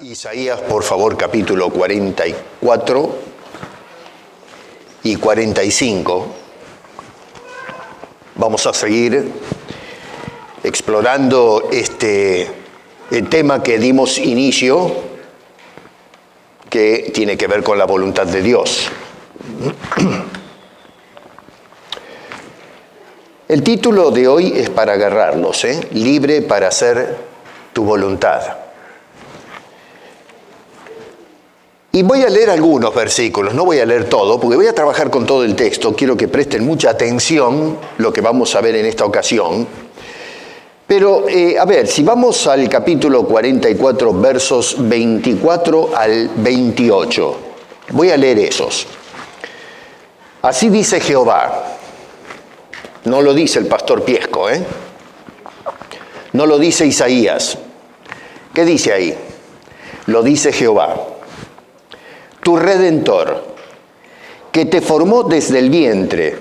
Isaías, por favor, capítulo 44 y 45. Vamos a seguir explorando el tema que dimos inicio, que tiene que ver con la voluntad de Dios. El título de hoy es para agarrarnos, libre para hacer tu voluntad. Y voy a leer algunos versículos, no voy a leer todo, porque voy a trabajar con todo el texto. Quiero que presten mucha atención lo que vamos a ver en esta ocasión. Pero, a ver, si vamos al capítulo 44, versos 24 al 28, voy a leer esos. Así dice Jehová. No lo dice el pastor Piesco, No lo dice Isaías. ¿Qué dice ahí? Lo dice Jehová. Tu Redentor, que te formó desde el vientre,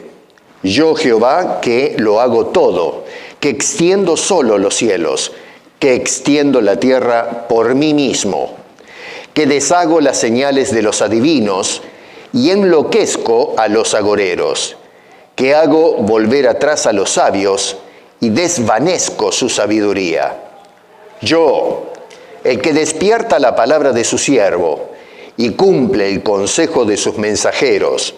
yo Jehová, que lo hago todo, que extiendo solo los cielos, que extiendo la tierra por mí mismo, que deshago las señales de los adivinos y enloquezco a los agoreros, que hago volver atrás a los sabios y desvanezco su sabiduría. Yo, el que despierta la palabra de su siervo, y cumple el consejo de sus mensajeros,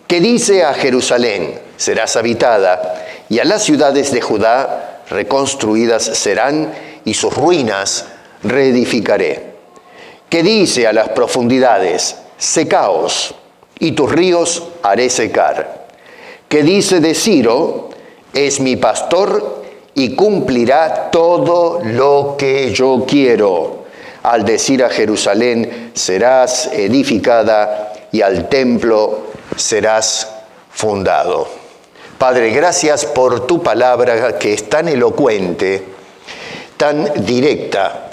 que dice a Jerusalén, serás habitada, y a las ciudades de Judá reconstruidas serán, y sus ruinas reedificaré. Que dice a las profundidades, secaos, y tus ríos haré secar. Que dice de Ciro, es mi pastor, y cumplirá todo lo que yo quiero. Al decir a Jerusalén, serás edificada, y al templo serás fundado. Padre, gracias por tu palabra que es tan elocuente, tan directa,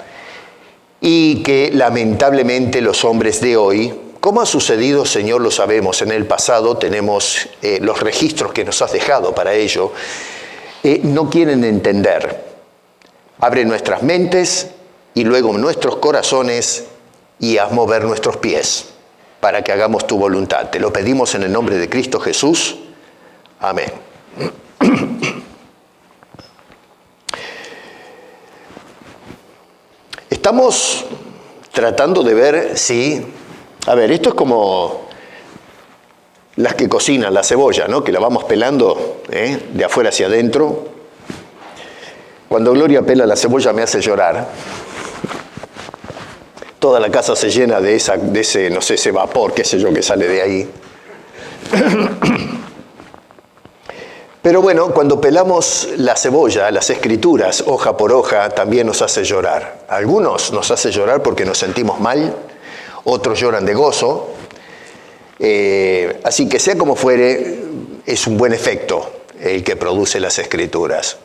y que lamentablemente los hombres de hoy, como ha sucedido, Señor, lo sabemos, en el pasado tenemos los registros que nos has dejado para ello, no quieren entender. Abre nuestras mentes y luego nuestros corazones, y haz mover nuestros pies para que hagamos tu voluntad. Te lo pedimos en el nombre de Cristo Jesús. Amén. Estamos tratando de ver si... A ver, esto es como las que cocinan la cebolla, ¿no? Que la vamos pelando de afuera hacia adentro. Cuando Gloria pela la cebolla me hace llorar. Toda la casa se llena de ese, no sé, ese vapor, qué sé yo, que sale de ahí. Pero bueno, cuando pelamos la cebolla, las escrituras, hoja por hoja, también nos hace llorar. Algunos nos hace llorar porque nos sentimos mal, otros lloran de gozo. Así que sea como fuere, es un buen efecto el que produce las escrituras.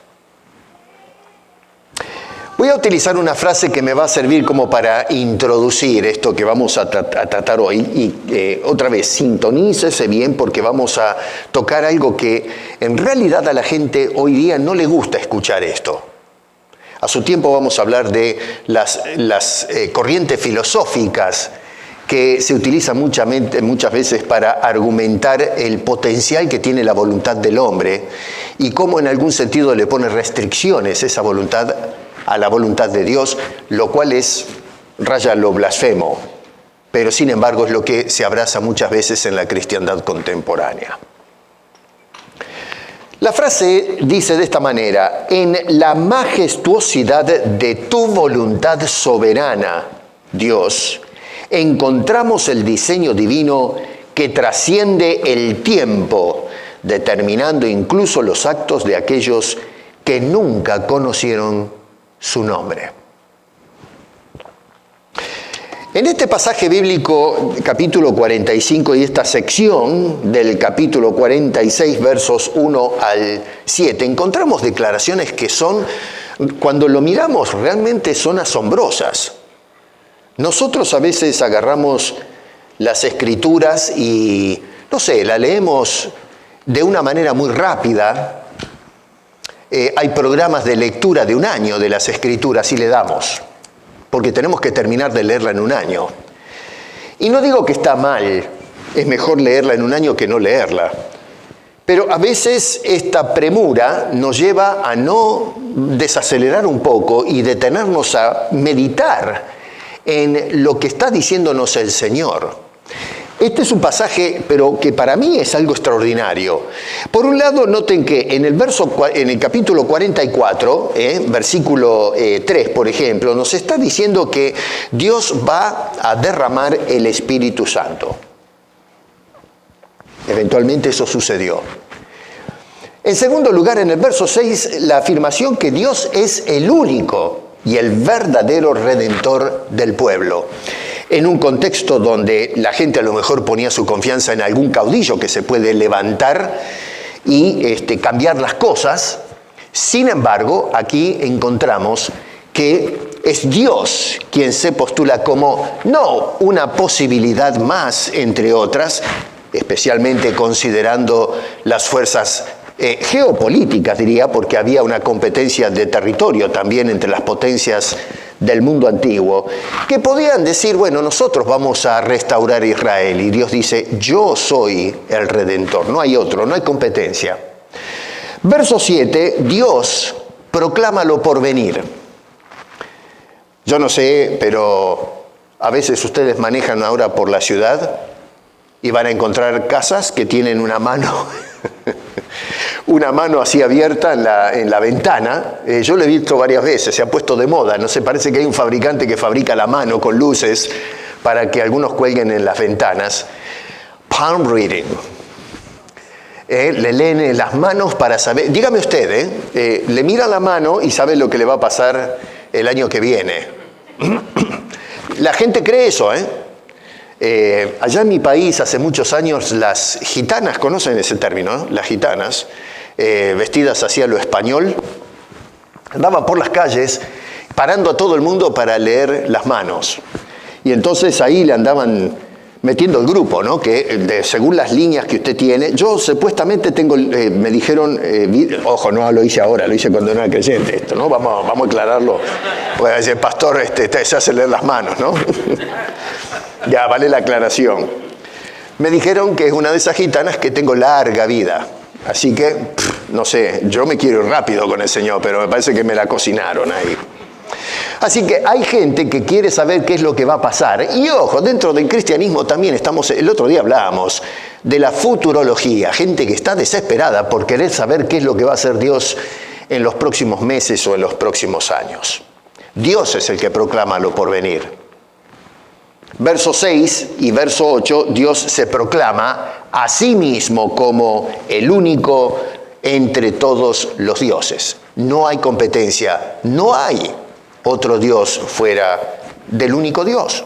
Voy a utilizar una frase que me va a servir como para introducir esto que vamos a tratar hoy. Y otra vez, sintonícese bien porque vamos a tocar algo que en realidad a la gente hoy día no le gusta escuchar esto. A su tiempo vamos a hablar de las corrientes filosóficas que se utilizan muchas veces para argumentar el potencial que tiene la voluntad del hombre y cómo en algún sentido le pone restricciones esa voluntad a la voluntad de Dios, lo cual raya lo blasfemo, pero sin embargo es lo que se abraza muchas veces en la cristiandad contemporánea. La frase dice de esta manera: en la majestuosidad de tu voluntad soberana, Dios, encontramos el diseño divino que trasciende el tiempo, determinando incluso los actos de aquellos que nunca conocieron su nombre. En este pasaje bíblico, capítulo 45, y esta sección del capítulo 46, versos 1 al 7, encontramos declaraciones que son, cuando lo miramos, realmente son asombrosas. Nosotros a veces agarramos las Escrituras y, no sé, la leemos de una manera muy rápida. Hay programas de lectura de un año de las Escrituras y le damos, porque tenemos que terminar de leerla en un año. Y no digo que está mal, es mejor leerla en un año que no leerla. Pero a veces esta premura nos lleva a no desacelerar un poco y detenernos a meditar en lo que está diciéndonos el Señor. Este es un pasaje, pero que para mí es algo extraordinario. Por un lado, noten que en el capítulo 44, versículo 3, por ejemplo, nos está diciendo que Dios va a derramar el Espíritu Santo. Eventualmente eso sucedió. En segundo lugar, en el verso 6, la afirmación que Dios es el único y el verdadero redentor del pueblo. En un contexto donde la gente a lo mejor ponía su confianza en algún caudillo que se puede levantar y cambiar las cosas. Sin embargo, aquí encontramos que es Dios quien se postula como no una posibilidad más, entre otras, especialmente considerando las fuerzas geopolíticas, diría, porque había una competencia de territorio también entre las potencias del mundo antiguo, que podían decir, bueno, nosotros vamos a restaurar Israel. Y Dios dice, yo soy el Redentor, no hay otro, no hay competencia. Verso 7, Dios proclama lo por venir. Yo no sé, pero a veces ustedes manejan ahora por la ciudad y van a encontrar casas que tienen una mano así abierta en la ventana. Yo lo he visto varias veces, se ha puesto de moda. No sé, parece que hay un fabricante que fabrica la mano con luces para que algunos cuelguen en las ventanas. Palm reading. Le leen las manos para saber. Dígame usted, le mira la mano y sabe lo que le va a pasar el año que viene. La gente cree eso, allá en mi país, hace muchos años, las gitanas, ¿conocen ese término? Las gitanas, vestidas hacia lo español, andaban por las calles parando a todo el mundo para leer las manos. Y entonces ahí le andaban metiendo el grupo, ¿no? Que según las líneas que usted tiene, yo supuestamente tengo, me dijeron, ojo, no lo hice ahora, lo hice cuando no era creyente esto, ¿no? Vamos a aclararlo. Puede decir, pastor, se hace leer las manos, ¿no? Ya, vale la aclaración. Me dijeron que es una de esas gitanas que tengo larga vida. Así que, no sé, yo me quiero ir rápido con el Señor, pero me parece que me la cocinaron ahí. Así que hay gente que quiere saber qué es lo que va a pasar. Y ojo, dentro del cristianismo también el otro día hablábamos de la futurología. Gente que está desesperada por querer saber qué es lo que va a hacer Dios en los próximos meses o en los próximos años. Dios es el que proclama lo por venir. Verso 6 y verso 8, Dios se proclama a sí mismo como el único entre todos los dioses. No hay competencia, no hay otro Dios fuera del único Dios.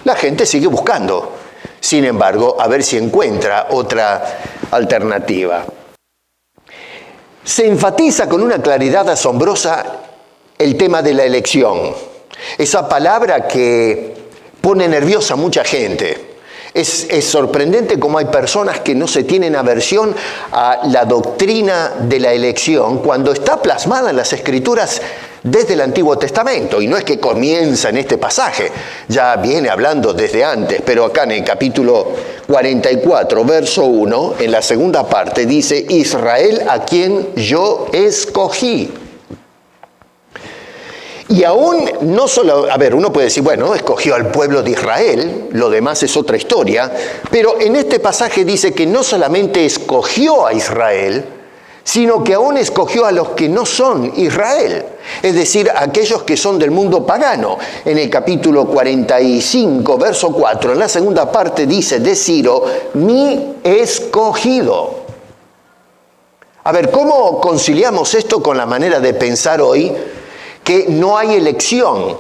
La gente sigue buscando, sin embargo, a ver si encuentra otra alternativa. Se enfatiza con una claridad asombrosa el tema de la elección. Esa palabra que pone nerviosa a mucha gente. Es sorprendente cómo hay personas que no se tienen aversión a la doctrina de la elección cuando está plasmada en las Escrituras desde el Antiguo Testamento. Y no es que comienza en este pasaje, ya viene hablando desde antes, pero acá en el capítulo 44, verso 1, en la segunda parte dice, Israel a quien yo escogí. Y aún no solo, uno puede decir, bueno, escogió al pueblo de Israel, lo demás es otra historia, pero en este pasaje dice que no solamente escogió a Israel, sino que aún escogió a los que no son Israel, es decir, aquellos que son del mundo pagano. En el capítulo 45, verso 4, en la segunda parte dice de Ciro, mi escogido. A ver, ¿cómo conciliamos esto con la manera de pensar hoy que no hay elección?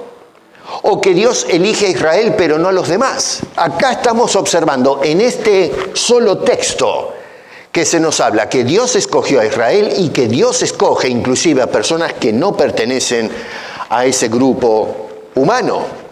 O que Dios elige a Israel pero no a los demás. Acá estamos observando en este solo texto que se nos habla que Dios escogió a Israel y que Dios escoge inclusive a personas que no pertenecen a ese grupo humano.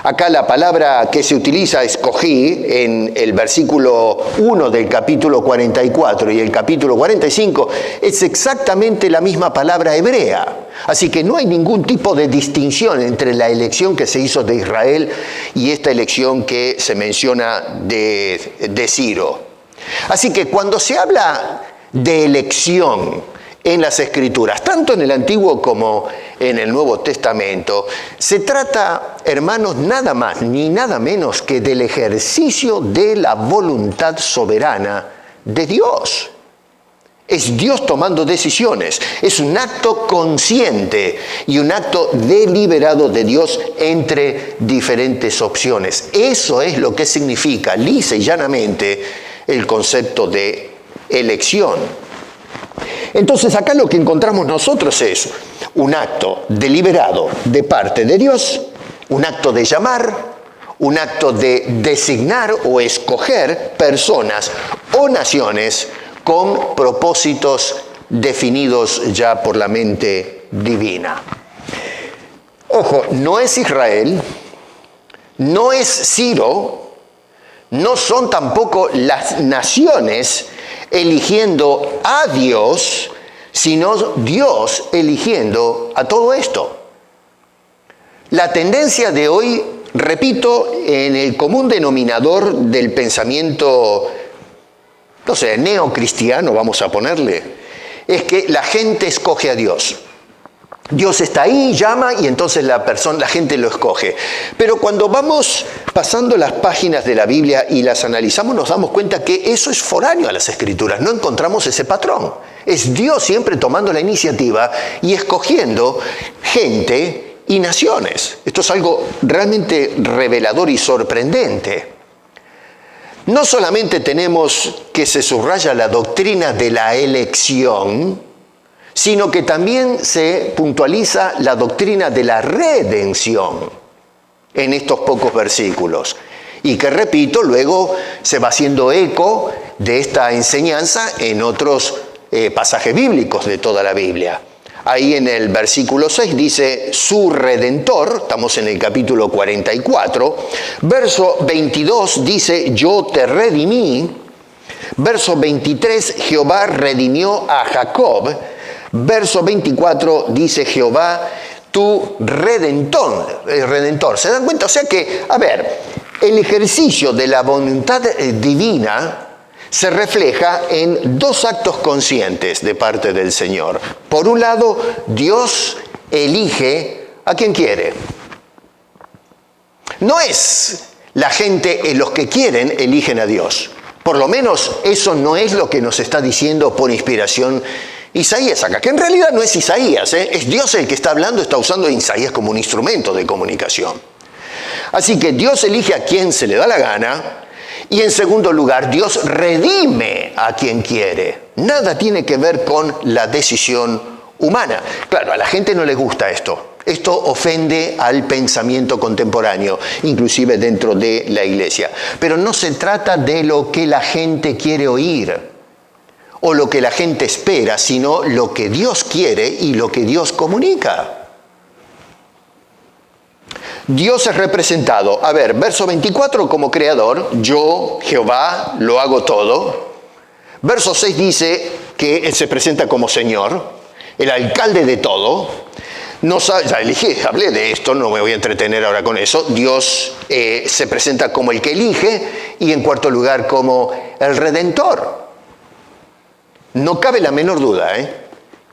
Acá la palabra que se utiliza, escogí, en el versículo 1 del capítulo 44 y el capítulo 45, es exactamente la misma palabra hebrea. Así que no hay ningún tipo de distinción entre la elección que se hizo de Israel y esta elección que se menciona de Ciro. Así que cuando se habla de elección en las Escrituras, tanto en el Antiguo como en el Nuevo Testamento, se trata, hermanos, nada más ni nada menos que del ejercicio de la voluntad soberana de Dios. Es Dios tomando decisiones, es un acto consciente y un acto deliberado de Dios entre diferentes opciones. Eso es lo que significa lisa y llanamente el concepto de elección. Entonces acá lo que encontramos nosotros es un acto deliberado de parte de Dios, un acto de llamar, un acto de designar o escoger personas o naciones con propósitos definidos ya por la mente divina. Ojo, no es Israel, no es Ciro, no son tampoco las naciones eligiendo a Dios, sino Dios eligiendo a todo esto. La tendencia de hoy, repito, en el común denominador del pensamiento, no sé, neocristiano, vamos a ponerle, es que la gente escoge a Dios. Dios está ahí, llama y entonces la gente lo escoge. Pero cuando vamos pasando las páginas de la Biblia y las analizamos, nos damos cuenta que eso es foráneo a las Escrituras. No encontramos ese patrón. Es Dios siempre tomando la iniciativa y escogiendo gente y naciones. Esto es algo realmente revelador y sorprendente. No solamente tenemos que se subraya la doctrina de la elección, sino que también se puntualiza la doctrina de la redención en estos pocos versículos. Y que, repito, luego se va haciendo eco de esta enseñanza en otros pasajes bíblicos de toda la Biblia. Ahí en el versículo 6 dice, su Redentor, estamos en el capítulo 44, verso 22 dice, yo te redimí, verso 23, Jehová redimió a Jacob, verso 24 dice Jehová, tu redentor. ¿Se dan cuenta? O sea que, a ver, el ejercicio de la voluntad divina se refleja en dos actos conscientes de parte del Señor. Por un lado, Dios elige a quien quiere. No es la gente, los que quieren, eligen a Dios. Por lo menos eso no es lo que nos está diciendo por inspiración Isaías acá, que en realidad no es Isaías, es Dios el que está hablando, está usando a Isaías como un instrumento de comunicación. Así que Dios elige a quien se le da la gana y en segundo lugar Dios redime a quien quiere. Nada tiene que ver con la decisión humana. Claro, a la gente no le gusta esto. Esto ofende al pensamiento contemporáneo, inclusive dentro de la iglesia. Pero no se trata de lo que la gente quiere oír o lo que la gente espera, sino lo que Dios quiere y lo que Dios comunica. Dios es representado, a ver, verso 24 como creador, yo, Jehová, lo hago todo. Verso 6 dice que Él se presenta como Señor, el alcalde de todo. Ya hablé de esto, no me voy a entretener ahora con eso. Dios se presenta como el que elige y en cuarto lugar como el Redentor. No cabe la menor duda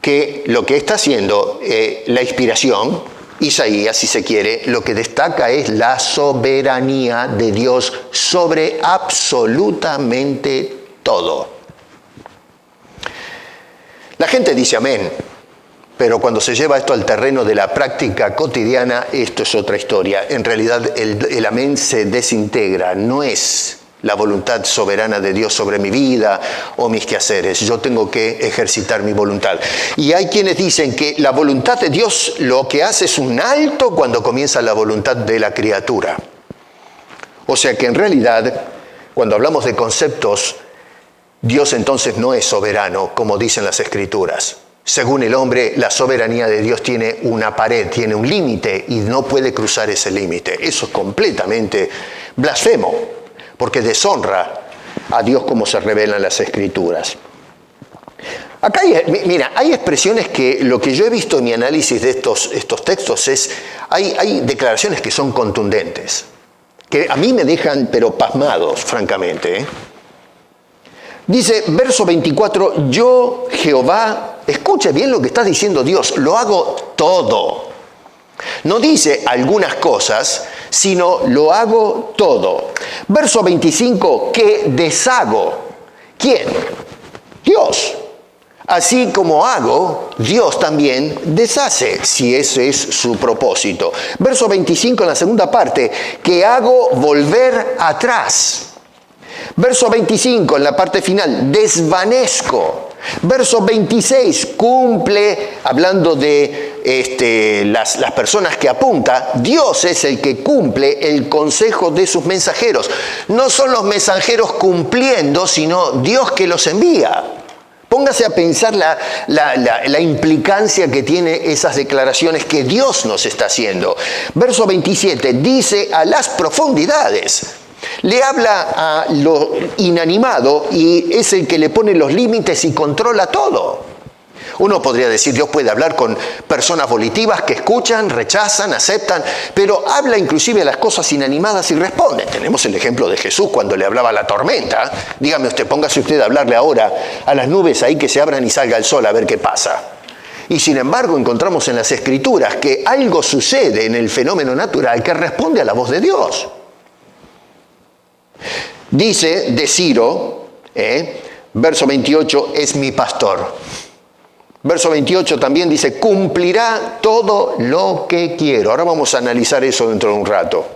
que lo que está haciendo la inspiración, Isaías, si se quiere, lo que destaca es la soberanía de Dios sobre absolutamente todo. La gente dice amén, pero cuando se lleva esto al terreno de la práctica cotidiana, esto es otra historia. En realidad el amén se desintegra, no es la voluntad soberana de Dios sobre mi vida o mis quehaceres. Yo tengo que ejercitar mi voluntad. Y hay quienes dicen que la voluntad de Dios lo que hace es un alto cuando comienza la voluntad de la criatura. O sea que en realidad, cuando hablamos de conceptos, Dios entonces no es soberano, como dicen las Escrituras. Según el hombre, la soberanía de Dios tiene una pared, tiene un límite y no puede cruzar ese límite. Eso es completamente blasfemo, porque deshonra a Dios como se revela en las Escrituras. Acá hay expresiones que lo que yo he visto en mi análisis de estos textos es, hay declaraciones que son contundentes, que a mí me dejan pero pasmados, francamente, ¿eh? Dice, verso 24, yo, Jehová, escuche bien lo que está diciendo Dios, lo hago todo. No dice algunas cosas, sino lo hago todo. Verso 25, que deshago. ¿Quién? Dios. Así como hago, Dios también deshace, si ese es su propósito. Verso 25 en la segunda parte, que hago volver atrás. Verso 25, en la parte final, desvanezco. Verso 26, cumple, hablando de las personas que apunta, Dios es el que cumple el consejo de sus mensajeros. No son los mensajeros cumpliendo, sino Dios que los envía. Póngase a pensar la implicancia que tiene esas declaraciones que Dios nos está haciendo. Verso 27, dice a las profundidades. Le habla a lo inanimado y es el que le pone los límites y controla todo. Uno podría decir, Dios puede hablar con personas volitivas que escuchan, rechazan, aceptan, pero habla inclusive a las cosas inanimadas y responde. Tenemos el ejemplo de Jesús cuando le hablaba a la tormenta. Dígame usted, póngase usted a hablarle ahora a las nubes ahí que se abran y salga el sol a ver qué pasa. Y sin embargo encontramos en las Escrituras que algo sucede en el fenómeno natural que responde a la voz de Dios. Dice de Ciro, verso 28, es mi pastor. Verso 28 también dice, cumplirá todo lo que quiero. Ahora vamos a analizar eso dentro de un rato.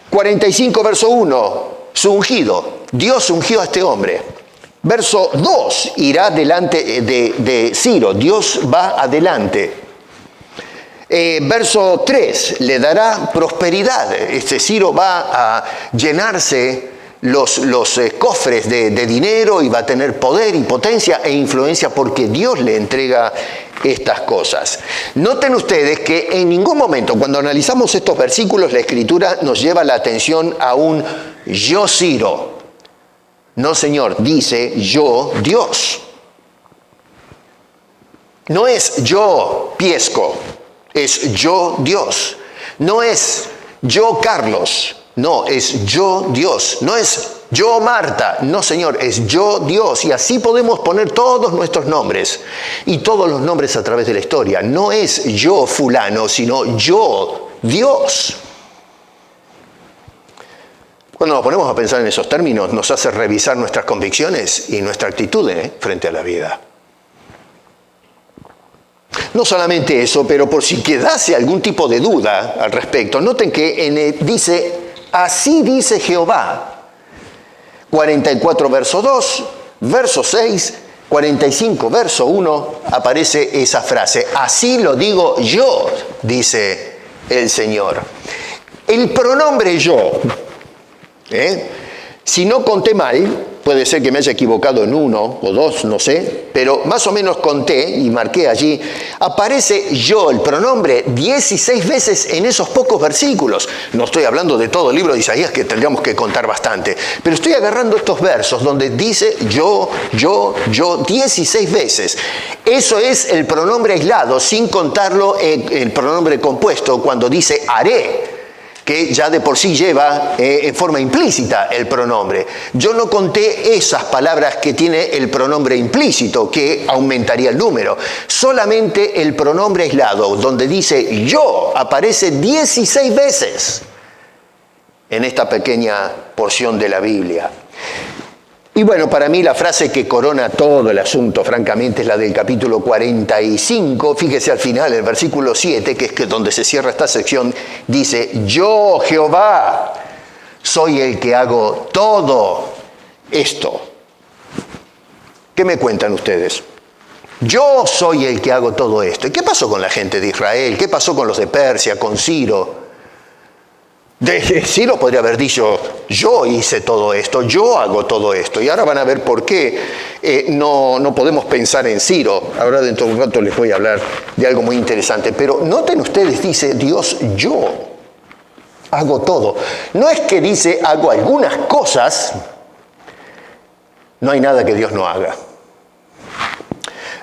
45, verso 1, su ungido. Dios ungió a este hombre. Verso 2, irá delante de Ciro. Dios va adelante. Verso 3, le dará prosperidad. Ciro va a llenarse los cofres de dinero y va a tener poder y potencia e influencia porque Dios le entrega estas cosas. Noten ustedes que en ningún momento, cuando analizamos estos versículos, la Escritura nos lleva la atención a un yo Ciro. No, Señor, dice yo Dios. No es yo Piesco. Es yo Dios. No es yo Carlos. No, es yo Dios. No es yo Marta. No, Señor, es yo Dios. Y así podemos poner todos nuestros nombres. Y todos los nombres a través de la historia. No es yo fulano, sino yo Dios. Cuando nos ponemos a pensar en esos términos, nos hace revisar nuestras convicciones y nuestra actitud frente a la vida. No solamente eso, pero por si quedase algún tipo de duda al respecto, noten que dice, así dice Jehová. 44 verso 2, verso 6, 45 verso 1, aparece esa frase. Así lo digo yo, dice el Señor. El pronombre yo, si no conté mal, puede ser que me haya equivocado en uno o dos, no sé, pero más o menos conté y marqué allí, aparece yo, el pronombre, 16 veces en esos pocos versículos. No estoy hablando de todo el libro de Isaías, que tendríamos que contar bastante, pero estoy agarrando estos versos donde dice yo, 16 veces. Eso es el pronombre aislado, sin contarlo el pronombre compuesto, cuando dice haré, que ya de por sí lleva en forma implícita el pronombre. Yo no conté esas palabras que tiene el pronombre implícito, que aumentaría el número. Solamente el pronombre aislado, donde dice yo, aparece 16 veces en esta pequeña porción de la Biblia. Y bueno, para mí la frase que corona todo el asunto, francamente, es la del capítulo 45. Fíjese al final, el versículo 7, que es donde se cierra esta sección, dice, yo, Jehová, soy el que hago todo esto. ¿Qué me cuentan ustedes? Yo soy el que hago todo esto. ¿Y qué pasó con la gente de Israel? ¿Qué pasó con los de Persia, con Ciro? Ciro podría haber dicho, yo hice todo esto, yo hago todo esto. Y ahora van a ver por qué no podemos pensar en Ciro. Ahora dentro de un rato les voy a hablar de algo muy interesante. Pero noten ustedes, dice Dios, yo hago todo. No es que dice, hago algunas cosas, no hay nada que Dios no haga.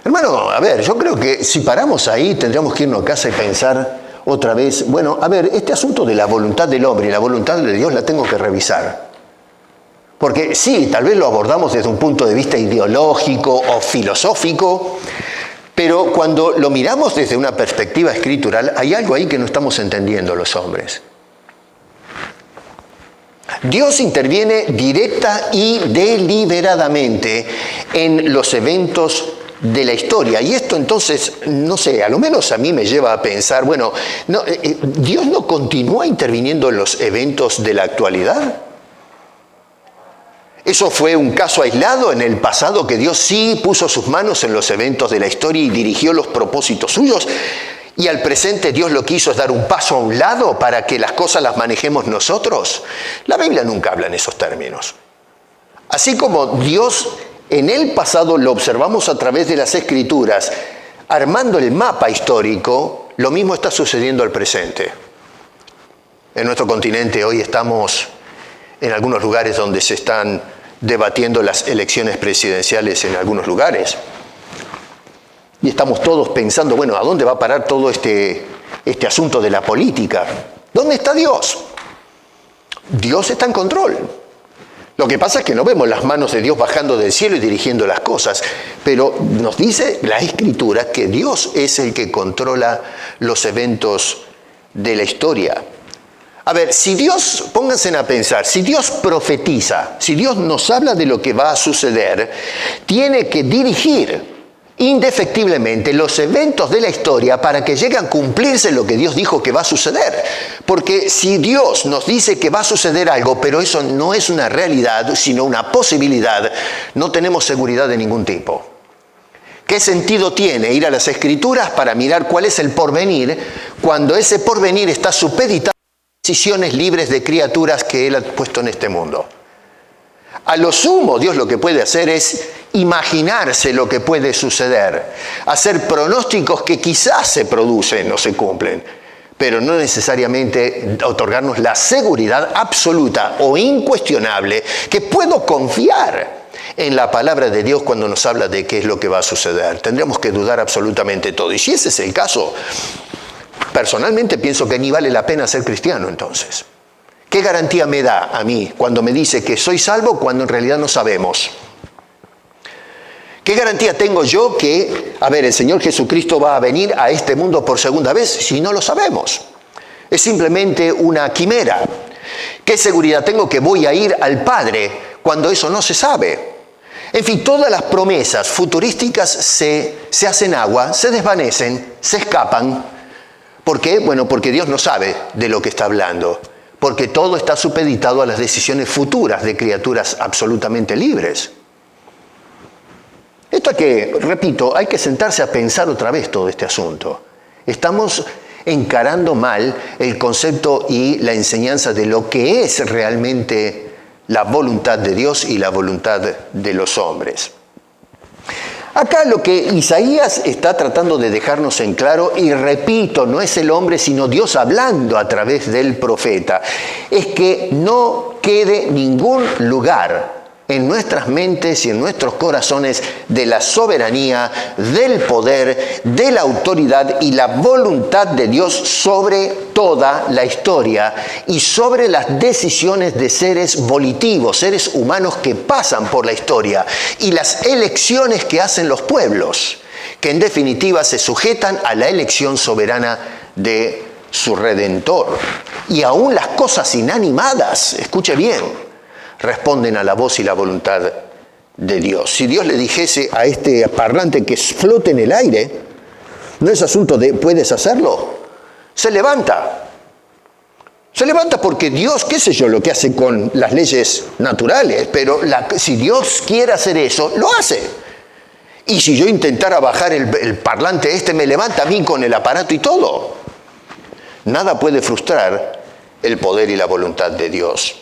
Hermano, a ver, yo creo que si paramos ahí tendríamos que irnos a casa y pensar otra vez, bueno, a ver, este asunto de la voluntad del hombre y la voluntad de Dios la tengo que revisar. Porque sí, tal vez lo abordamos desde un punto de vista ideológico o filosófico, pero cuando lo miramos desde una perspectiva escritural, hay algo ahí que no estamos entendiendo los hombres. Dios interviene directa y deliberadamente en los eventos de la historia. Y esto entonces, no sé, a lo menos a mí me lleva a pensar, bueno, ¿Dios no continúa interviniendo en los eventos de la actualidad? ¿Eso fue un caso aislado en el pasado que Dios sí puso sus manos en los eventos de la historia y dirigió los propósitos suyos? ¿Y al presente Dios lo que hizo es dar un paso a un lado para que las cosas las manejemos nosotros? La Biblia nunca habla en esos términos. Así como Dios en el pasado lo observamos a través de las Escrituras, armando el mapa histórico, lo mismo está sucediendo al presente. En nuestro continente hoy estamos en algunos lugares donde se están debatiendo las elecciones presidenciales en algunos lugares. Y estamos todos pensando, bueno, ¿a dónde va a parar todo este asunto de la política? ¿Dónde está Dios? Dios está en control. Lo que pasa es que no vemos las manos de Dios bajando del cielo y dirigiendo las cosas, pero nos dice la Escritura que Dios es el que controla los eventos de la historia. A ver, si Dios, pónganse a pensar, si Dios profetiza, si Dios nos habla de lo que va a suceder, tiene que dirigir indefectiblemente los eventos de la historia para que llegue a cumplirse lo que Dios dijo que va a suceder. Porque si Dios nos dice que va a suceder algo, pero eso no es una realidad, sino una posibilidad, no tenemos seguridad de ningún tipo. ¿Qué sentido tiene ir a las Escrituras para mirar cuál es el porvenir, cuando ese porvenir está supeditado a decisiones libres de criaturas que Él ha puesto en este mundo? A lo sumo, Dios lo que puede hacer es imaginarse lo que puede suceder, hacer pronósticos que quizás se producen o se cumplen, pero no necesariamente otorgarnos la seguridad absoluta o incuestionable que puedo confiar en la palabra de Dios cuando nos habla de qué es lo que va a suceder. Tendríamos que dudar absolutamente todo. Y si ese es el caso, personalmente pienso que ni vale la pena ser cristiano entonces. ¿Qué garantía me da a mí cuando me dice que soy salvo cuando en realidad no sabemos? ¿Qué garantía tengo yo que, el Señor Jesucristo va a venir a este mundo por segunda vez si no lo sabemos? Es simplemente una quimera. ¿Qué seguridad tengo que voy a ir al Padre cuando eso no se sabe? En fin, todas las promesas futurísticas se hacen agua, se desvanecen, se escapan. ¿Por qué? Bueno, porque Dios no sabe de lo que está hablando. Porque todo está supeditado a las decisiones futuras de criaturas absolutamente libres. Esto repito, hay que sentarse a pensar otra vez todo este asunto. Estamos encarando mal el concepto y la enseñanza de lo que es realmente la voluntad de Dios y la voluntad de los hombres. Acá lo que Isaías está tratando de dejarnos en claro, y repito, no es el hombre sino Dios hablando a través del profeta, es que no quede ningún lugar en nuestras mentes y en nuestros corazones de la soberanía, del poder, de la autoridad y la voluntad de Dios sobre toda la historia y sobre las decisiones de seres volitivos, seres humanos que pasan por la historia y las elecciones que hacen los pueblos, que en definitiva se sujetan a la elección soberana de su Redentor. Y aún las cosas inanimadas, escuche bien, responden a la voz y la voluntad de Dios. Si Dios le dijese a este parlante que flote en el aire, no es asunto de ¿puedes hacerlo? Se levanta. Se levanta porque Dios, qué sé yo, lo que hace con las leyes naturales, pero si Dios quiere hacer eso, lo hace. Y si yo intentara bajar el parlante me levanta a mí con el aparato y todo. Nada puede frustrar el poder y la voluntad de Dios.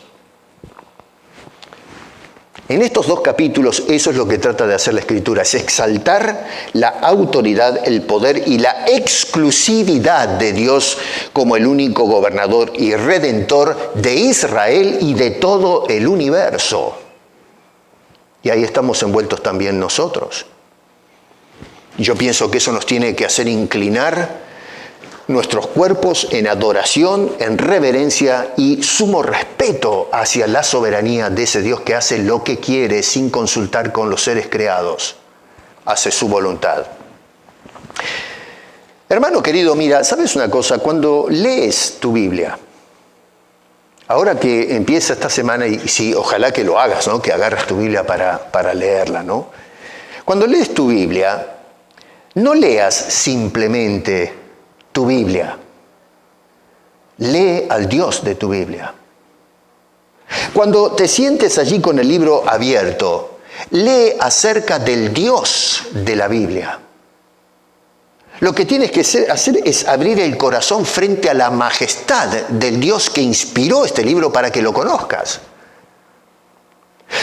En estos 2 capítulos eso es lo que trata de hacer la Escritura, es exaltar la autoridad, el poder y la exclusividad de Dios como el único gobernador y redentor de Israel y de todo el universo. Y ahí estamos envueltos también nosotros. Yo pienso que eso nos tiene que hacer inclinar nuestros cuerpos en adoración, en reverencia y sumo respeto hacia la soberanía de ese Dios que hace lo que quiere sin consultar con los seres creados. Hace su voluntad. Hermano querido, mira, ¿sabes una cosa? Cuando lees tu Biblia, ahora que empieza esta semana, y sí, ojalá que lo hagas, ¿no? Que agarres tu Biblia para leerla, ¿no? Cuando lees tu Biblia, no leas simplemente tu Biblia. Lee al Dios de tu Biblia. Cuando te sientes allí con el libro abierto, lee acerca del Dios de la Biblia. Lo que tienes que hacer es abrir el corazón frente a la majestad del Dios que inspiró este libro para que lo conozcas.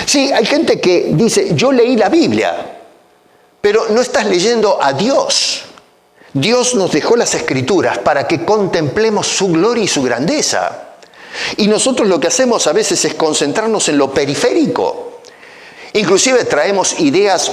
Sí, hay gente que dice, yo leí la Biblia, pero no estás leyendo a Dios. Dios nos dejó las Escrituras para que contemplemos su gloria y su grandeza. Y nosotros lo que hacemos a veces es concentrarnos en lo periférico. Inclusive traemos ideas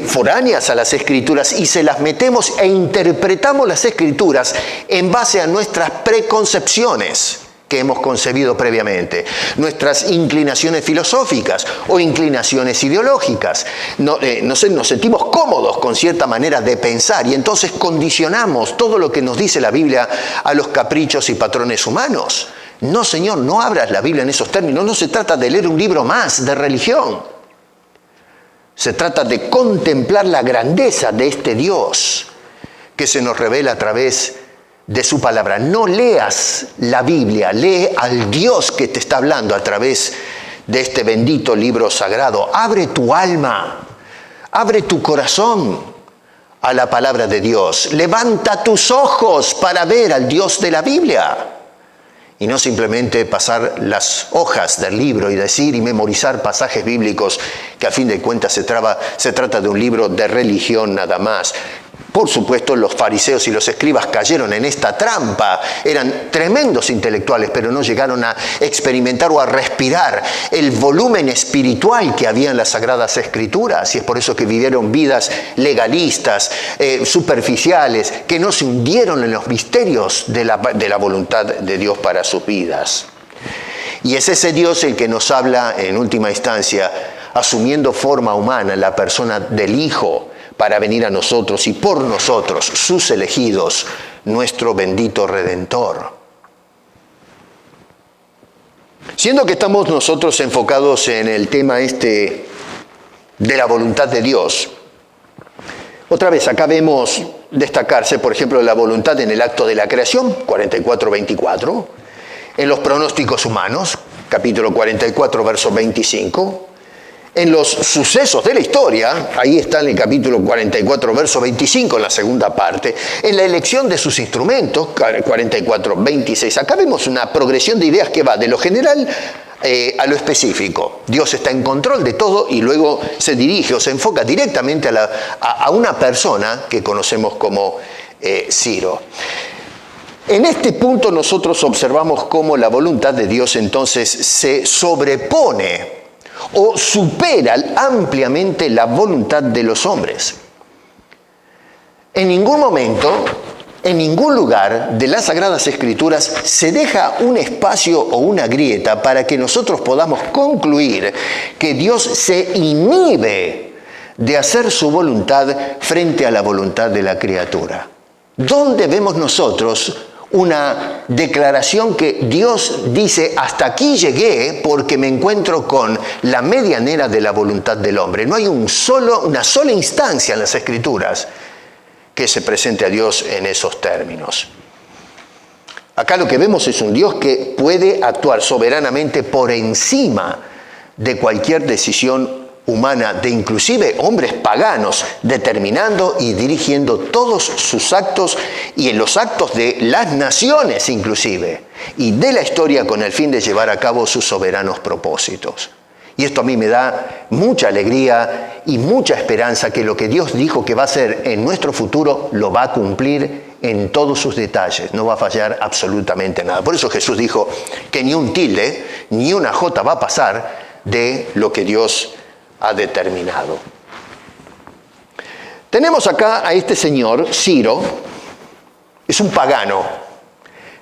foráneas a las Escrituras y se las metemos e interpretamos las Escrituras en base a nuestras preconcepciones que hemos concebido previamente, nuestras inclinaciones filosóficas o inclinaciones ideológicas. Nos sentimos cómodos con cierta manera de pensar y entonces condicionamos todo lo que nos dice la Biblia a los caprichos y patrones humanos. No, Señor, no abras la Biblia en esos términos. No se trata de leer un libro más de religión. Se trata de contemplar la grandeza de este Dios que se nos revela a través de su palabra. No leas la Biblia, lee al Dios que te está hablando a través de este bendito libro sagrado. Abre tu alma, abre tu corazón a la palabra de Dios. Levanta tus ojos para ver al Dios de la Biblia. Y no simplemente pasar las hojas del libro y decir y memorizar pasajes bíblicos que a fin de cuentas se trata de un libro de religión nada más. Por supuesto, los fariseos y los escribas cayeron en esta trampa. Eran tremendos intelectuales, pero no llegaron a experimentar o a respirar el volumen espiritual que había en las Sagradas Escrituras. Y es por eso que vivieron vidas legalistas, superficiales, que no se hundieron en los misterios de la voluntad de Dios para sus vidas. Y es ese Dios el que nos habla, en última instancia, asumiendo forma humana, la persona del Hijo, para venir a nosotros y por nosotros, sus elegidos, nuestro bendito Redentor. Siendo que estamos nosotros enfocados en el tema de la voluntad de Dios, otra vez acá vemos destacarse, por ejemplo, la voluntad en el acto de la creación, 44-24, en los pronósticos humanos, capítulo 44, verso 25, en los sucesos de la historia, ahí está en el capítulo 44, verso 25, en la segunda parte, en la elección de sus instrumentos, 44, 26. Acá vemos una progresión de ideas que va de lo general a lo específico. Dios está en control de todo y luego se dirige o se enfoca directamente a una persona que conocemos como Ciro. En este punto nosotros observamos cómo la voluntad de Dios entonces se sobrepone o supera ampliamente la voluntad de los hombres. En ningún momento, en ningún lugar de las Sagradas Escrituras se deja un espacio o una grieta para que nosotros podamos concluir que Dios se inhibe de hacer su voluntad frente a la voluntad de la criatura. ¿Dónde vemos nosotros una declaración que Dios dice, hasta aquí llegué porque me encuentro con la medianera de la voluntad del hombre? No hay una sola instancia en las Escrituras que se presente a Dios en esos términos. Acá lo que vemos es un Dios que puede actuar soberanamente por encima de cualquier decisión humana, de inclusive hombres paganos, determinando y dirigiendo todos sus actos y en los actos de las naciones inclusive, y de la historia con el fin de llevar a cabo sus soberanos propósitos. Y esto a mí me da mucha alegría y mucha esperanza que lo que Dios dijo que va a hacer en nuestro futuro lo va a cumplir en todos sus detalles, no va a fallar absolutamente nada. Por eso Jesús dijo que ni un tilde, ni una jota va a pasar de lo que Dios ha determinado. Tenemos acá a este señor, Ciro, es un pagano,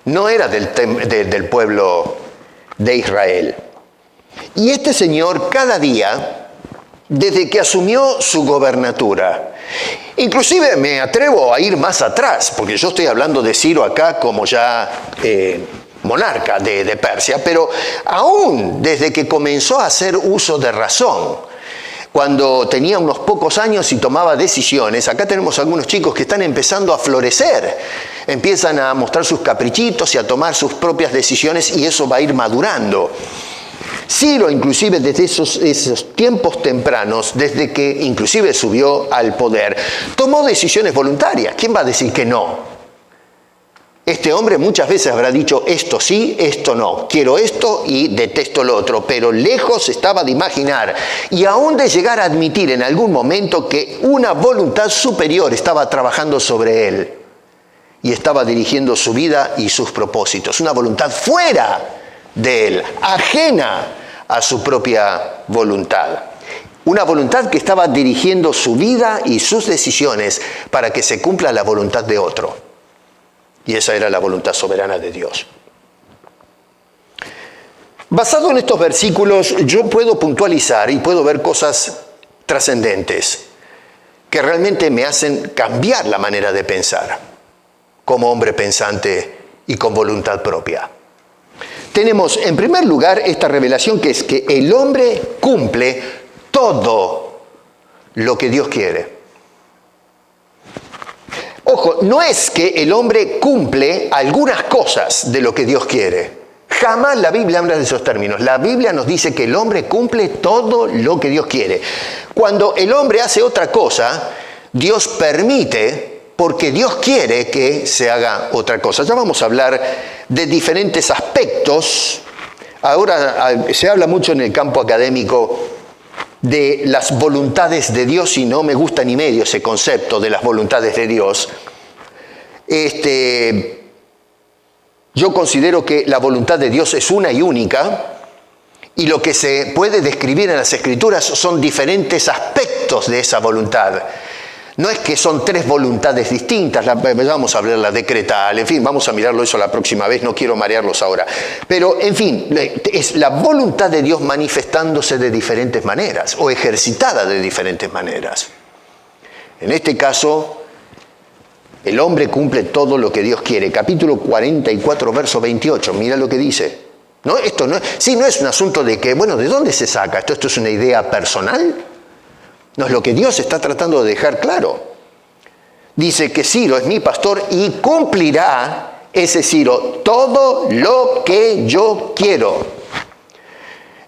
no era del pueblo de Israel. Y este señor cada día, desde que asumió su gobernatura, inclusive me atrevo a ir más atrás, porque yo estoy hablando de Ciro acá como ya monarca de Persia, pero aún desde que comenzó a hacer uso de razón, cuando tenía unos pocos años y tomaba decisiones, acá tenemos algunos chicos que están empezando a florecer, empiezan a mostrar sus caprichitos y a tomar sus propias decisiones y eso va a ir madurando. Ciro, inclusive desde esos tiempos tempranos, desde que inclusive subió al poder, tomó decisiones voluntarias. ¿Quién va a decir que no? Este hombre muchas veces habrá dicho esto sí, esto no, quiero esto y detesto lo otro, pero lejos estaba de imaginar y aún de llegar a admitir en algún momento que una voluntad superior estaba trabajando sobre él y estaba dirigiendo su vida y sus propósitos, una voluntad fuera de él, ajena a su propia voluntad. Una voluntad que estaba dirigiendo su vida y sus decisiones para que se cumpla la voluntad de otro. Y esa era la voluntad soberana de Dios. Basado en estos versículos, yo puedo puntualizar y puedo ver cosas trascendentes que realmente me hacen cambiar la manera de pensar como hombre pensante y con voluntad propia. Tenemos, en primer lugar, esta revelación que es que el hombre cumple todo lo que Dios quiere. Ojo, no es que el hombre cumple algunas cosas de lo que Dios quiere. Jamás la Biblia habla de esos términos. La Biblia nos dice que el hombre cumple todo lo que Dios quiere. Cuando el hombre hace otra cosa, Dios permite, porque Dios quiere que se haga otra cosa. Ya vamos a hablar de diferentes aspectos. Ahora se habla mucho en el campo académico de las voluntades de Dios y no me gusta ni medio ese concepto de las voluntades de Dios. Yo considero que la voluntad de Dios es una y única y lo que se puede describir en las Escrituras son diferentes aspectos de esa voluntad. No es que son tres voluntades distintas, vamos a hablar la decretal, en fin, vamos a mirarlo eso la próxima vez, no quiero marearlos ahora. Pero, en fin, es la voluntad de Dios manifestándose de diferentes maneras o ejercitada de diferentes maneras. En este caso, el hombre cumple todo lo que Dios quiere. Capítulo 44, verso 28, mira lo que dice. No, esto no es un asunto de que, bueno, ¿de dónde se saca? ¿Esto es una idea personal? No, es lo que Dios está tratando de dejar claro. Dice que Ciro es mi pastor y cumplirá ese Ciro todo lo que yo quiero.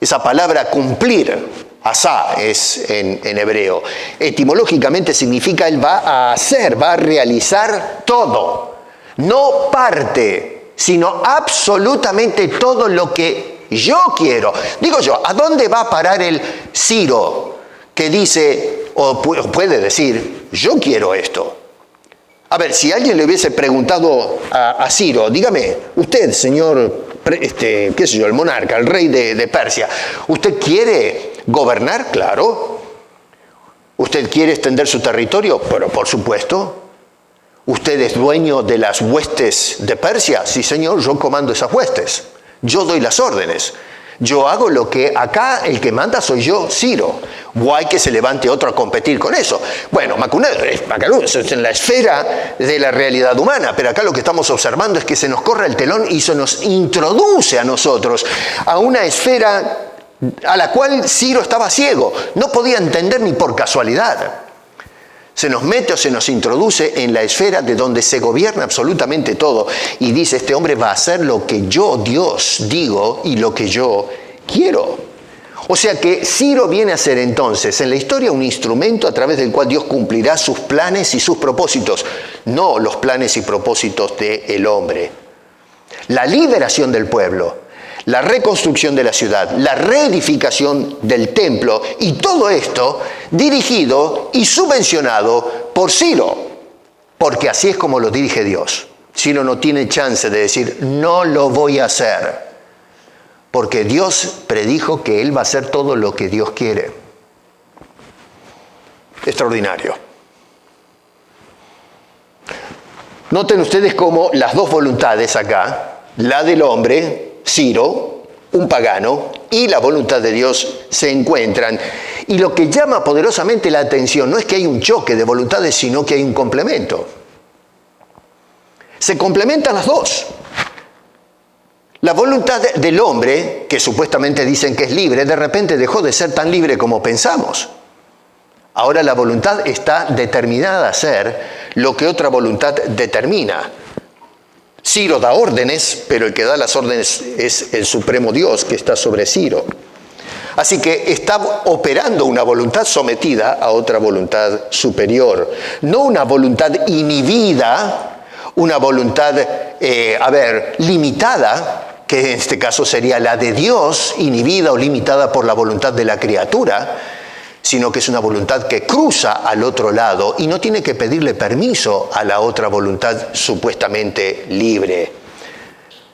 Esa palabra cumplir, asá es en hebreo, etimológicamente significa él va a hacer, va a realizar todo. No parte, sino absolutamente todo lo que yo quiero. Digo yo, ¿a dónde va a parar el Ciro que dice, o puede decir, yo quiero esto? A ver, si alguien le hubiese preguntado a Ciro, dígame, usted, señor, qué sé yo, el monarca, el rey de Persia, ¿usted quiere gobernar? Claro. ¿Usted quiere extender su territorio? Pero por supuesto. ¿Usted es dueño de las huestes de Persia? Sí, señor, yo comando esas huestes. Yo doy las órdenes. Yo hago lo que acá el que manda soy yo, Ciro. Guay que se levante otro a competir con eso. Bueno, eso es en la esfera de la realidad humana, pero acá lo que estamos observando es que se nos corre el telón y se nos introduce a nosotros a una esfera a la cual Ciro estaba ciego. No podía entender ni por casualidad. Se nos mete o se nos introduce en la esfera de donde se gobierna absolutamente todo y dice, este hombre va a hacer lo que yo, Dios, digo y lo que yo quiero. O sea que Ciro viene a ser entonces en la historia un instrumento a través del cual Dios cumplirá sus planes y sus propósitos, no los planes y propósitos del hombre. La liberación del pueblo, la reconstrucción de la ciudad, la reedificación del templo y todo esto dirigido y subvencionado por Ciro, porque así es como lo dirige Dios. Ciro no tiene chance de decir, no lo voy a hacer, porque Dios predijo que él va a hacer todo lo que Dios quiere. Extraordinario. Noten ustedes cómo las dos voluntades acá, la del hombre, Ciro, un pagano, y la voluntad de Dios se encuentran. Y lo que llama poderosamente la atención no es que hay un choque de voluntades, sino que hay un complemento. Se complementan las dos. La voluntad del hombre, que supuestamente dicen que es libre, de repente dejó de ser tan libre como pensamos. Ahora la voluntad está determinada a hacer lo que otra voluntad determina. Ciro da órdenes, pero el que da las órdenes es el supremo Dios que está sobre Ciro. Así que está operando una voluntad sometida a otra voluntad superior. No una voluntad inhibida, una voluntad, limitada, que en este caso sería la de Dios, inhibida o limitada por la voluntad de la criatura, sino que es una voluntad que cruza al otro lado y no tiene que pedirle permiso a la otra voluntad supuestamente libre.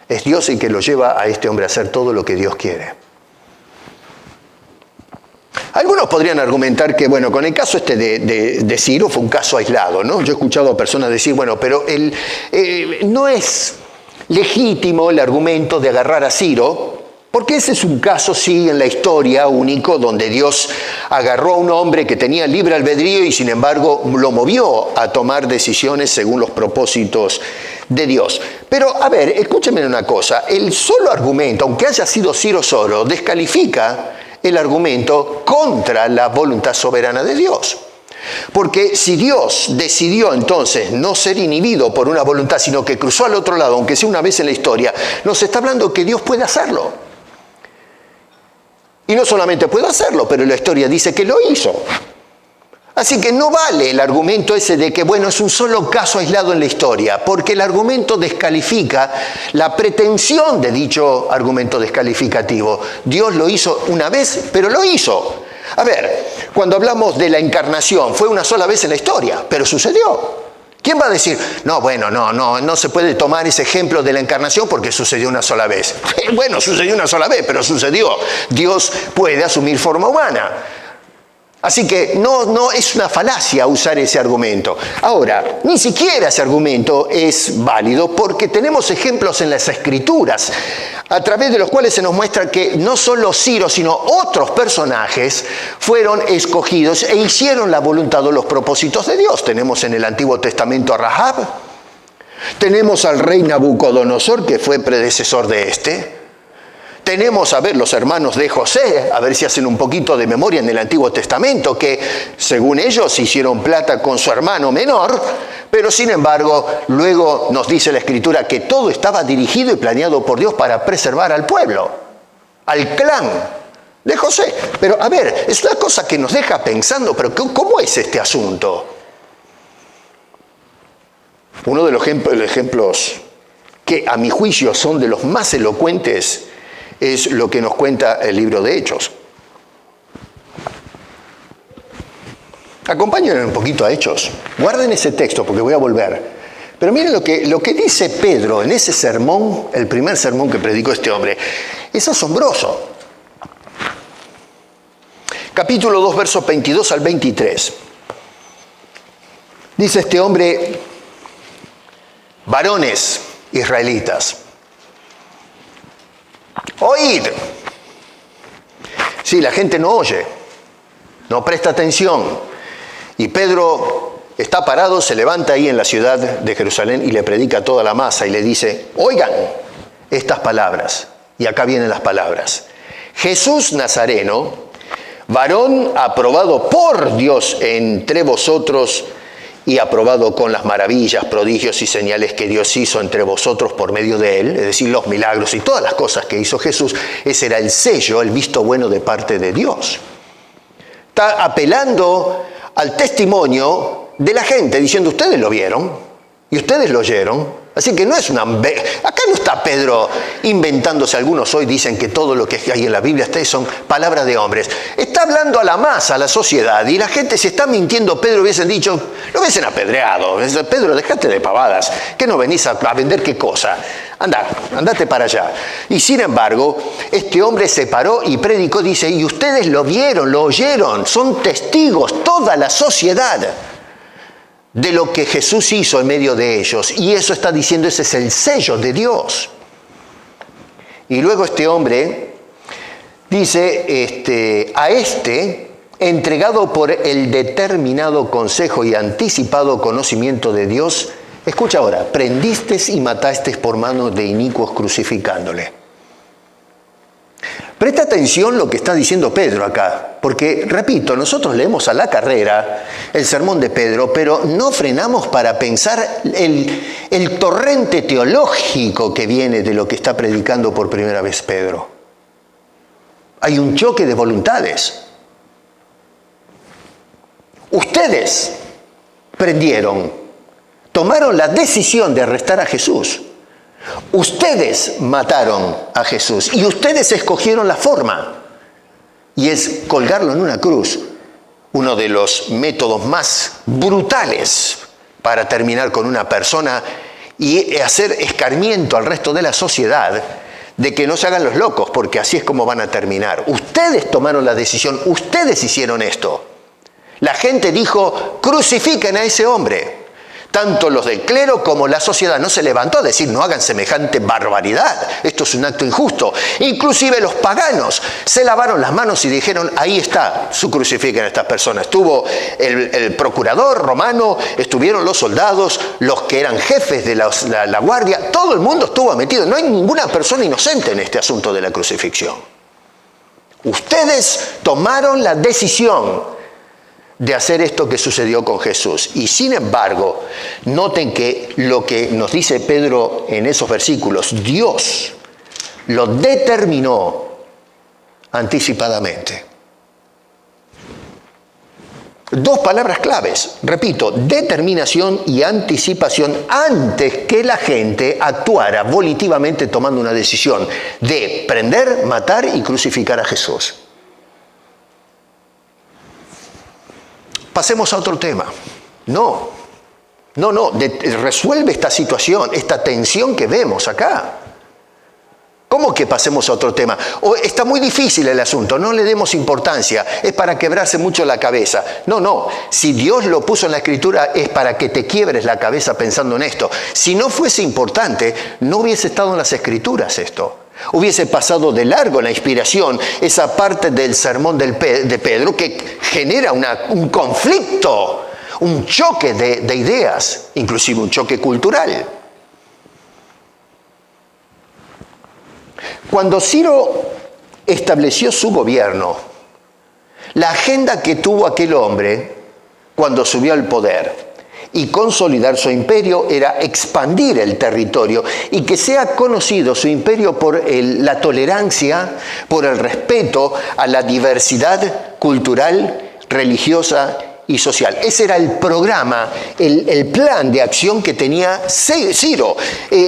Es Dios el que lo lleva a este hombre a hacer todo lo que Dios quiere. Algunos podrían argumentar que, bueno, con el caso de Ciro fue un caso aislado, ¿no? Yo he escuchado a personas decir, bueno, pero no es legítimo el argumento de agarrar a Ciro, porque ese es un caso, sí, en la historia único, donde Dios agarró a un hombre que tenía libre albedrío y sin embargo lo movió a tomar decisiones según los propósitos de Dios. Pero, a ver, escúchenme una cosa, el solo argumento, aunque haya sido Ciro solo, descalifica el argumento contra la voluntad soberana de Dios. Porque si Dios decidió entonces no ser inhibido por una voluntad, sino que cruzó al otro lado, aunque sea una vez en la historia, nos está hablando que Dios puede hacerlo. Y no solamente puede hacerlo, pero la historia dice que lo hizo. Así que no vale el argumento ese de que, bueno, es un solo caso aislado en la historia, porque el argumento descalifica la pretensión de dicho argumento descalificativo. Dios lo hizo una vez, pero lo hizo. A ver, cuando hablamos de la encarnación, fue una sola vez en la historia, pero sucedió. ¿Quién va a decir, no, bueno, no se puede tomar ese ejemplo de la encarnación porque sucedió una sola vez? Bueno, sucedió una sola vez, pero sucedió. Dios puede asumir forma humana. Así que no es una falacia usar ese argumento. Ahora, ni siquiera ese argumento es válido porque tenemos ejemplos en las Escrituras a través de los cuales se nos muestra que no solo Ciro, sino otros personajes fueron escogidos e hicieron la voluntad o los propósitos de Dios. Tenemos en el Antiguo Testamento a Rahab, tenemos al rey Nabucodonosor, que fue predecesor de este. Tenemos, a ver, los hermanos de José, a ver si hacen un poquito de memoria en el Antiguo Testamento, que según ellos hicieron plata con su hermano menor, pero sin embargo, luego nos dice la Escritura que todo estaba dirigido y planeado por Dios para preservar al pueblo, al clan de José. Pero, a ver, es una cosa que nos deja pensando, pero ¿cómo es este asunto? Uno de los ejemplos que a mi juicio son de los más elocuentes es lo que nos cuenta el libro de Hechos. Acompáñenme un poquito a Hechos. Guarden ese texto porque voy a volver. Pero miren lo que dice Pedro en ese sermón, el primer sermón que predicó este hombre. Es asombroso. Capítulo 2, versos 22 al 23. Dice este hombre, varones israelitas, oíd. Sí, la gente no oye, no presta atención. Y Pedro está parado, se levanta ahí en la ciudad de Jerusalén y le predica a toda la masa y le dice, oigan estas palabras. Y acá vienen las palabras. Jesús Nazareno varón aprobado por Dios entre vosotros y aprobado con las maravillas, prodigios y señales que Dios hizo entre vosotros por medio de él, es decir, los milagros y todas las cosas que hizo Jesús. Ese era el sello, el visto bueno de parte de Dios. Está apelando al testimonio de la gente, diciendo, ustedes lo vieron y ustedes lo oyeron. Así que no es una... Acá no está Pedro inventándose. Algunos hoy dicen que todo lo que hay en la Biblia son palabras de hombres. Está hablando a la masa, a la sociedad, y la gente se está mintiendo. Pedro hubiesen dicho, lo hubiesen apedreado. Pedro, dejate de pavadas, que no venís a vender qué cosa. Andate para allá. Y sin embargo, este hombre se paró y predicó, dice, y ustedes lo vieron, lo oyeron, son testigos, toda la sociedad, de lo que Jesús hizo en medio de ellos. Y eso está diciendo, ese es el sello de Dios. Y luego este hombre dice, entregado por el determinado consejo y anticipado conocimiento de Dios, escucha ahora, prendisteis y matasteis por mano de inicuos crucificándole. Presta atención lo que está diciendo Pedro acá, porque, repito, nosotros leemos a la carrera el sermón de Pedro, pero no frenamos para pensar el torrente teológico que viene de lo que está predicando por primera vez Pedro. Hay un choque de voluntades. Ustedes prendieron, tomaron la decisión de arrestar a Jesús. Ustedes mataron a Jesús y ustedes escogieron la forma, y es colgarlo en una cruz, uno de los métodos más brutales para terminar con una persona y hacer escarmiento al resto de la sociedad de que no se hagan los locos, porque así es como van a terminar. Ustedes tomaron la decisión, ustedes hicieron esto. La gente dijo, crucifiquen a ese hombre. Tanto los del clero como la sociedad no se levantó a decir, no hagan semejante barbaridad, esto es un acto injusto. Inclusive los paganos se lavaron las manos y dijeron, ahí está, su crucifiquen a estas personas. Estuvo el procurador romano, estuvieron los soldados, los que eran jefes de la guardia, todo el mundo estuvo metido. No hay ninguna persona inocente en este asunto de la crucifixión. Ustedes tomaron la decisión de hacer esto que sucedió con Jesús. Y sin embargo, noten que lo que nos dice Pedro en esos versículos, Dios lo determinó anticipadamente. Dos palabras claves, repito, determinación y anticipación, antes que la gente actuara volitivamente tomando una decisión de prender, matar y crucificar a Jesús. Pasemos a otro tema. No, resuelve esta situación, esta tensión que vemos acá. ¿Cómo que pasemos a otro tema? Está muy difícil el asunto, no le demos importancia, es para quebrarse mucho la cabeza. No, si Dios lo puso en la Escritura es para que te quiebres la cabeza pensando en esto. Si no fuese importante, no hubiese estado en las Escrituras esto. Hubiese pasado de largo la inspiración, esa parte del sermón de Pedro que genera un conflicto, un choque de ideas, inclusive un choque cultural. Cuando Ciro estableció su gobierno, la agenda que tuvo aquel hombre cuando subió al poder y consolidar su imperio era expandir el territorio y que sea conocido su imperio por la tolerancia, por el respeto a la diversidad cultural, religiosa y social. Ese era el programa, el plan de acción que tenía Ciro.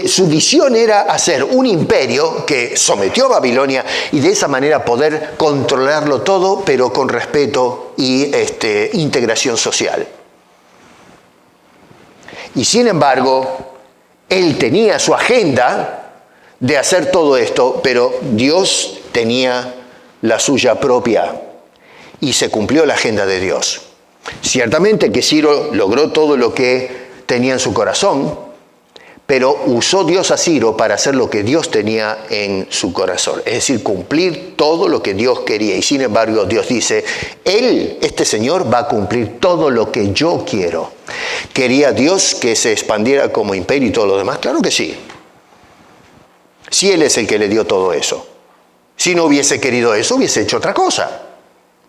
Su visión era hacer un imperio que sometió a Babilonia y de esa manera poder controlarlo todo, pero con respeto y integración social. Y sin embargo, él tenía su agenda de hacer todo esto, pero Dios tenía la suya propia y se cumplió la agenda de Dios. Ciertamente que Ciro logró todo lo que tenía en su corazón, pero usó Dios a Ciro para hacer lo que Dios tenía en su corazón, es decir, cumplir todo lo que Dios quería. Y sin embargo, Dios dice, este Señor va a cumplir todo lo que yo quiero. ¿Quería Dios que se expandiera como imperio y todo lo demás? Claro que sí. Sí, Él es el que le dio todo eso. Si no hubiese querido eso, hubiese hecho otra cosa.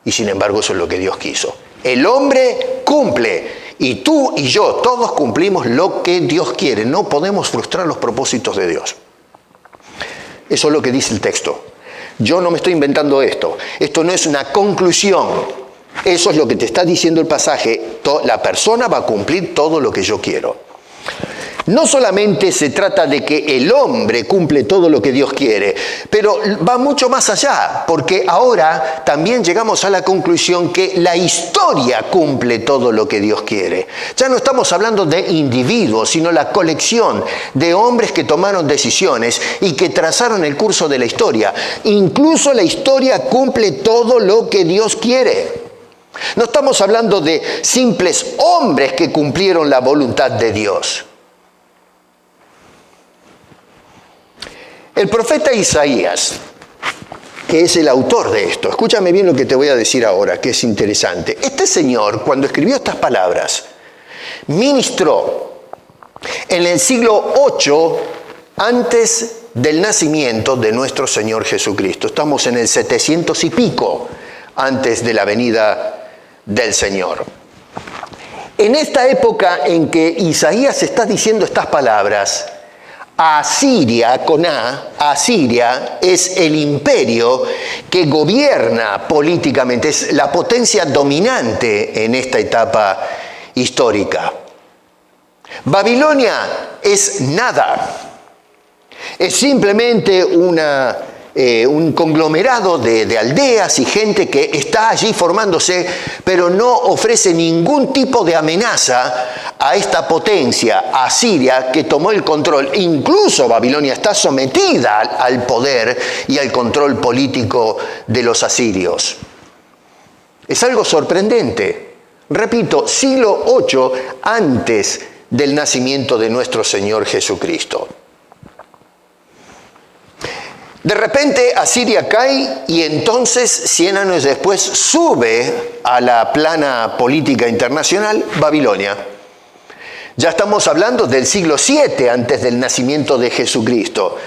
Y sin embargo eso es lo que Dios quiso. El hombre cumple, y tú y yo, todos cumplimos lo que Dios quiere. No podemos frustrar los propósitos de Dios. Eso es lo que dice el texto. Yo no me estoy inventando esto. Esto no es una conclusión. Eso es lo que te está diciendo el pasaje. La persona va a cumplir todo lo que yo quiero. No solamente se trata de que el hombre cumple todo lo que Dios quiere, pero va mucho más allá, porque ahora también llegamos a la conclusión que la historia cumple todo lo que Dios quiere. Ya no estamos hablando de individuos, sino la colección de hombres que tomaron decisiones y que trazaron el curso de la historia. Incluso la historia cumple todo lo que Dios quiere. No estamos hablando de simples hombres que cumplieron la voluntad de Dios. El profeta Isaías, que es el autor de esto, escúchame bien lo que te voy a decir ahora, que es interesante. Este señor, cuando escribió estas palabras, ministró en el siglo VIII antes del nacimiento de nuestro Señor Jesucristo. Estamos en el 700 y pico antes de la venida del Señor. En esta época en que Isaías está diciendo estas palabras, Asiria, con A, Asiria es el imperio que gobierna políticamente, es la potencia dominante en esta etapa histórica. Babilonia es nada, es simplemente un conglomerado de aldeas y gente que está allí formándose, pero no ofrece ningún tipo de amenaza a esta potencia, Asiria, que tomó el control. Incluso Babilonia está sometida al poder y al control político de los asirios. Es algo sorprendente. Repito, siglo VIII antes del nacimiento de nuestro Señor Jesucristo. De repente Asiria cae y entonces 100 años después sube a la plana política internacional Babilonia. Ya estamos hablando del siglo VII antes del nacimiento de Jesucristo.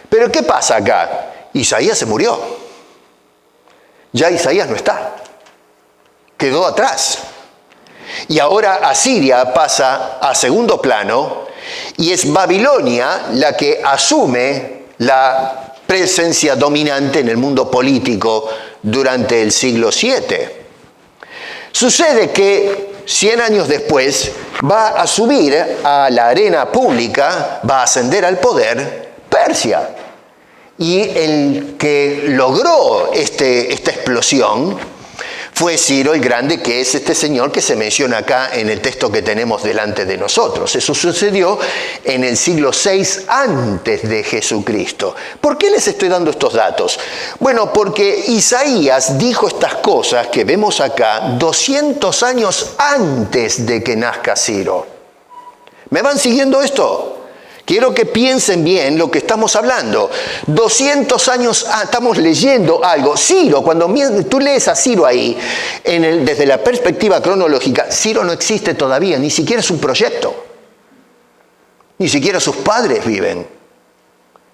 Pero ¿qué pasa acá? Isaías se murió. Ya Isaías no está. Quedó atrás. Y ahora Asiria pasa a segundo plano y es Babilonia la que asume la presencia dominante en el mundo político durante el siglo VII. Sucede que 100 años después va a subir a la arena pública, va a ascender al poder Persia. Y el que logró esta explosión fue Ciro el Grande, que es este señor que se menciona acá en el texto que tenemos delante de nosotros. Eso sucedió en el siglo VI antes de Jesucristo. ¿Por qué les estoy dando estos datos? Bueno, porque Isaías dijo estas cosas que vemos acá 200 años antes de que nazca Ciro. ¿Me van siguiendo esto? Quiero que piensen bien lo que estamos hablando. 200 años, estamos leyendo algo. Ciro, cuando tú lees a Ciro ahí, desde la perspectiva cronológica, Ciro no existe todavía, ni siquiera es un proyecto. Ni siquiera sus padres viven.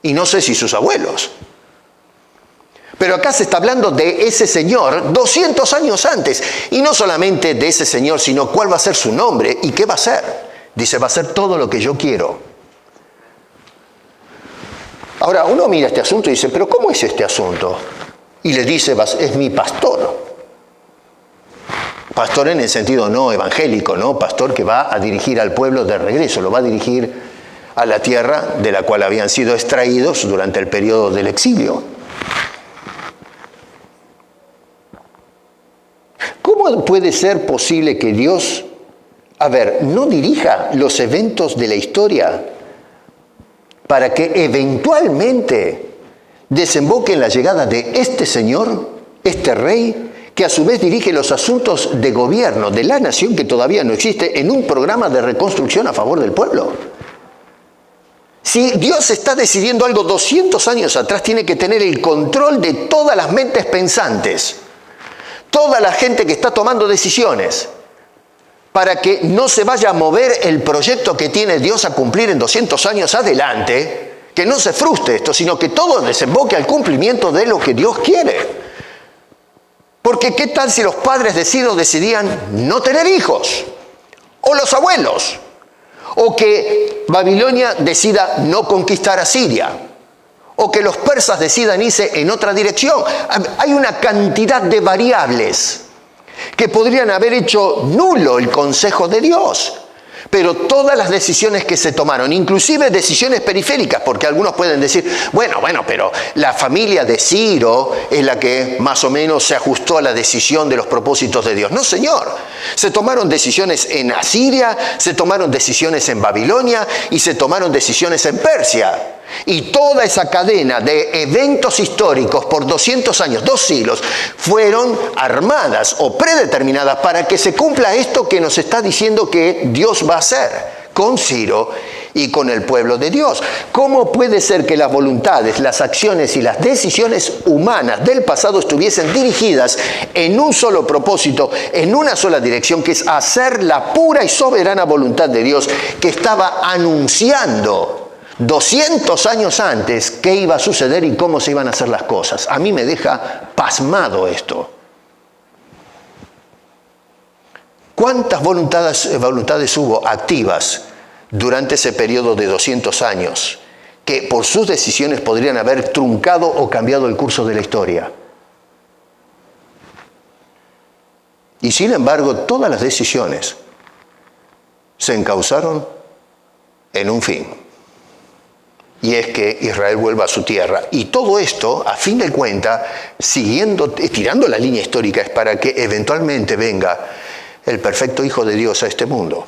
Y no sé si sus abuelos. Pero acá se está hablando de ese señor 200 años antes. Y no solamente de ese señor, sino cuál va a ser su nombre y qué va a ser. Dice, va a ser todo lo que yo quiero. Ahora, uno mira este asunto y dice, ¿pero cómo es este asunto? Y le dice, es mi pastor. Pastor en el sentido no evangélico, ¿no? Pastor que va a dirigir al pueblo de regreso, lo va a dirigir a la tierra de la cual habían sido extraídos durante el periodo del exilio. ¿Cómo puede ser posible que Dios, no dirija los eventos de la historia para que eventualmente desemboque en la llegada de este señor, este rey, que a su vez dirige los asuntos de gobierno de la nación que todavía no existe en un programa de reconstrucción a favor del pueblo? Si Dios está decidiendo algo 200 años atrás, tiene que tener el control de todas las mentes pensantes, toda la gente que está tomando decisiones, para que no se vaya a mover el proyecto que tiene Dios a cumplir en 200 años adelante, que no se frustre esto, sino que todo desemboque al cumplimiento de lo que Dios quiere. Porque ¿qué tal si los padres de Ciro decidían no tener hijos? O los abuelos. O que Babilonia decida no conquistar a Siria. O que los persas decidan irse en otra dirección. Hay una cantidad de variables que podrían haber hecho nulo el consejo de Dios. Pero todas las decisiones que se tomaron, inclusive decisiones periféricas, porque algunos pueden decir, bueno, pero la familia de Ciro es la que más o menos se ajustó a la decisión de los propósitos de Dios. No, señor. Se tomaron decisiones en Asiria, se tomaron decisiones en Babilonia y se tomaron decisiones en Persia. Y toda esa cadena de eventos históricos por 200 años, 2 siglos, fueron armadas o predeterminadas para que se cumpla esto que nos está diciendo que Dios va a hacer con Ciro y con el pueblo de Dios. ¿Cómo puede ser que las voluntades, las acciones y las decisiones humanas del pasado estuviesen dirigidas en un solo propósito, en una sola dirección, que es hacer la pura y soberana voluntad de Dios que estaba anunciando 200 años antes qué iba a suceder y cómo se iban a hacer las cosas? A mí me deja pasmado esto. ¿Cuántas voluntades hubo activas durante ese periodo de 200 años que por sus decisiones podrían haber truncado o cambiado el curso de la historia? Y sin embargo, todas las decisiones se encauzaron en un fin. Y es que Israel vuelva a su tierra. Y todo esto, a fin de cuentas, tirando la línea histórica, es para que eventualmente venga el perfecto Hijo de Dios a este mundo.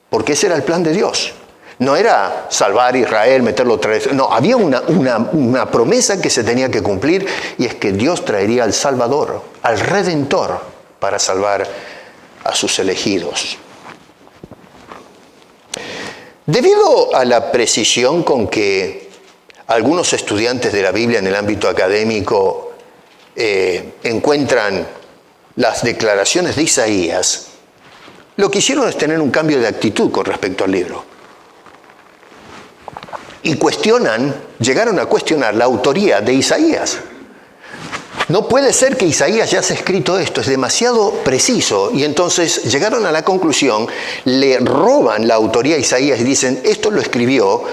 Porque ese era el plan de Dios. No era salvar a Israel, meterlo otra vez. No, había una promesa que se tenía que cumplir, y es que Dios traería al Salvador, al Redentor, para salvar a sus elegidos. Debido a la precisión con que algunos estudiantes de la Biblia en el ámbito académico encuentran las declaraciones de Isaías, lo que hicieron es tener un cambio de actitud con respecto al libro. Y llegaron a cuestionar la autoría de Isaías. No puede ser que Isaías ya haya escrito esto, es demasiado preciso. Y entonces llegaron a la conclusión, le roban la autoría a Isaías y dicen, esto lo escribió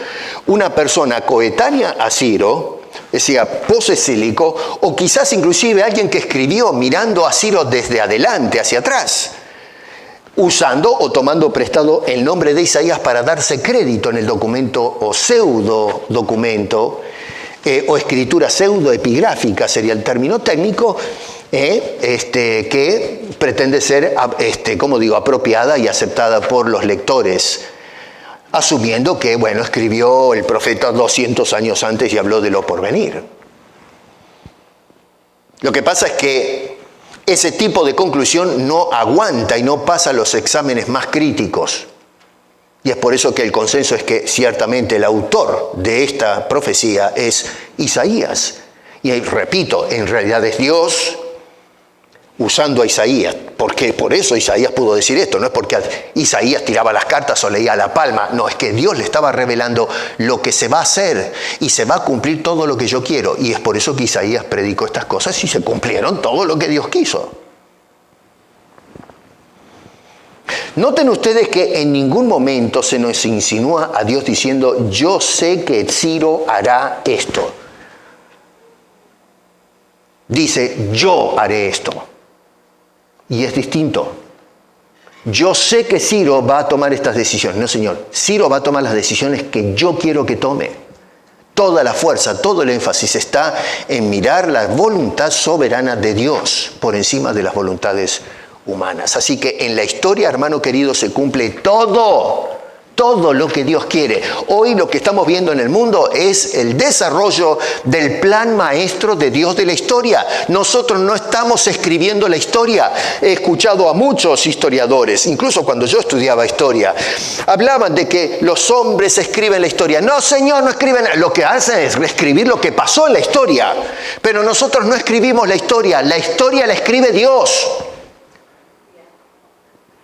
una persona coetánea a Ciro, decía posesílico, o quizás inclusive alguien que escribió mirando a Ciro desde adelante, hacia atrás, usando o tomando prestado el nombre de Isaías para darse crédito en el documento o pseudo documento, o escritura pseudoepigráfica sería el término técnico, que pretende ser, apropiada y aceptada por los lectores, asumiendo que, escribió el profeta 200 años antes y habló de lo porvenir. Lo que pasa es que ese tipo de conclusión no aguanta y no pasa los exámenes más críticos. Y es por eso que el consenso es que ciertamente el autor de esta profecía es Isaías. Y repito, en realidad es Dios usando a Isaías. Porque por eso Isaías pudo decir esto. No es porque Isaías tiraba las cartas o leía la palma. No, es que Dios le estaba revelando lo que se va a hacer. Y se va a cumplir todo lo que yo quiero. Y es por eso que Isaías predicó estas cosas y se cumplieron todo lo que Dios quiso. Noten ustedes que en ningún momento se nos insinúa a Dios diciendo, yo sé que Ciro hará esto. Dice, yo haré esto. Y es distinto. Yo sé que Ciro va a tomar estas decisiones. No, señor. Ciro va a tomar las decisiones que yo quiero que tome. Toda la fuerza, todo el énfasis está en mirar la voluntad soberana de Dios por encima de las voluntades humanas. Así que en la historia, hermano querido, se cumple todo lo que Dios quiere. Hoy lo que estamos viendo en el mundo es el desarrollo del plan maestro de Dios de la historia. Nosotros no estamos escribiendo la historia. He escuchado a muchos historiadores, incluso cuando yo estudiaba historia, hablaban de que los hombres escriben la historia. No, señor, no escriben. Lo que hacen es escribir lo que pasó en la historia. Pero nosotros no escribimos la historia la escribe Dios.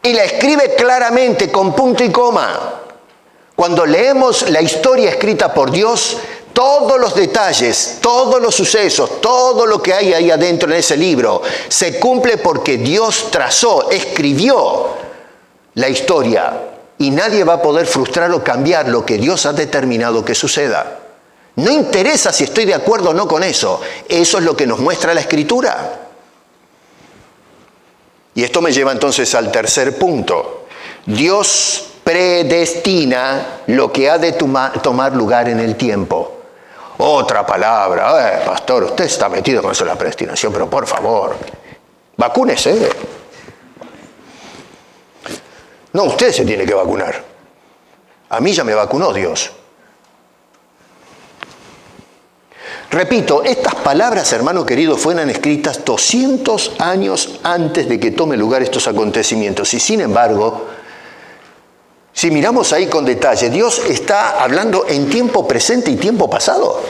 Y la escribe claramente, con punto y coma. Cuando leemos la historia escrita por Dios, todos los detalles, todos los sucesos, todo lo que hay ahí adentro en ese libro, se cumple porque Dios trazó, escribió la historia y nadie va a poder frustrar o cambiar lo que Dios ha determinado que suceda. No interesa si estoy de acuerdo o no con eso. Eso es lo que nos muestra la Escritura. Y esto me lleva entonces al tercer punto. Dios predestina lo que ha de tomar lugar en el tiempo. Otra palabra. Pastor, usted está metido con eso de la predestinación, pero por favor, vacúnese. No, usted se tiene que vacunar. A mí ya me vacunó Dios. Repito, estas palabras, hermano querido, fueron escritas 200 años antes de que tome lugar estos acontecimientos. Y sin embargo, si miramos ahí con detalle, Dios está hablando en tiempo presente y tiempo pasado.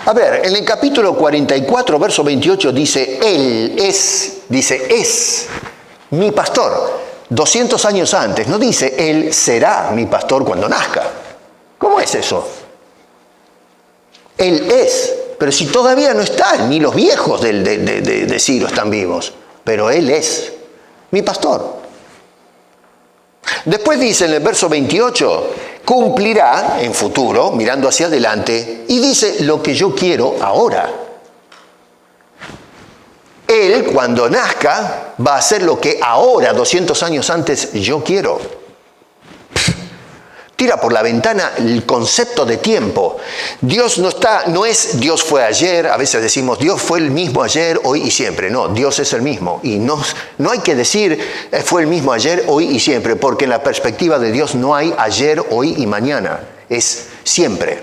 A ver, en el capítulo 44, verso 28 dice, Él es mi pastor. 200 años antes, no dice, Él será mi pastor cuando nazca. ¿Cómo es eso? Él es, pero si todavía no están, ni los viejos de Ciro están vivos, pero Él es mi pastor. Después dice en el verso 28, cumplirá en futuro, mirando hacia adelante, y dice lo que yo quiero ahora. Él, cuando nazca, va a hacer lo que ahora, 200 años antes, yo quiero. Tira por la ventana el concepto de tiempo. Dios no es Dios fue ayer, a veces decimos Dios fue el mismo ayer, hoy y siempre. No, Dios es el mismo. Y no hay que decir fue el mismo ayer, hoy y siempre, porque en la perspectiva de Dios no hay ayer, hoy y mañana. Es siempre.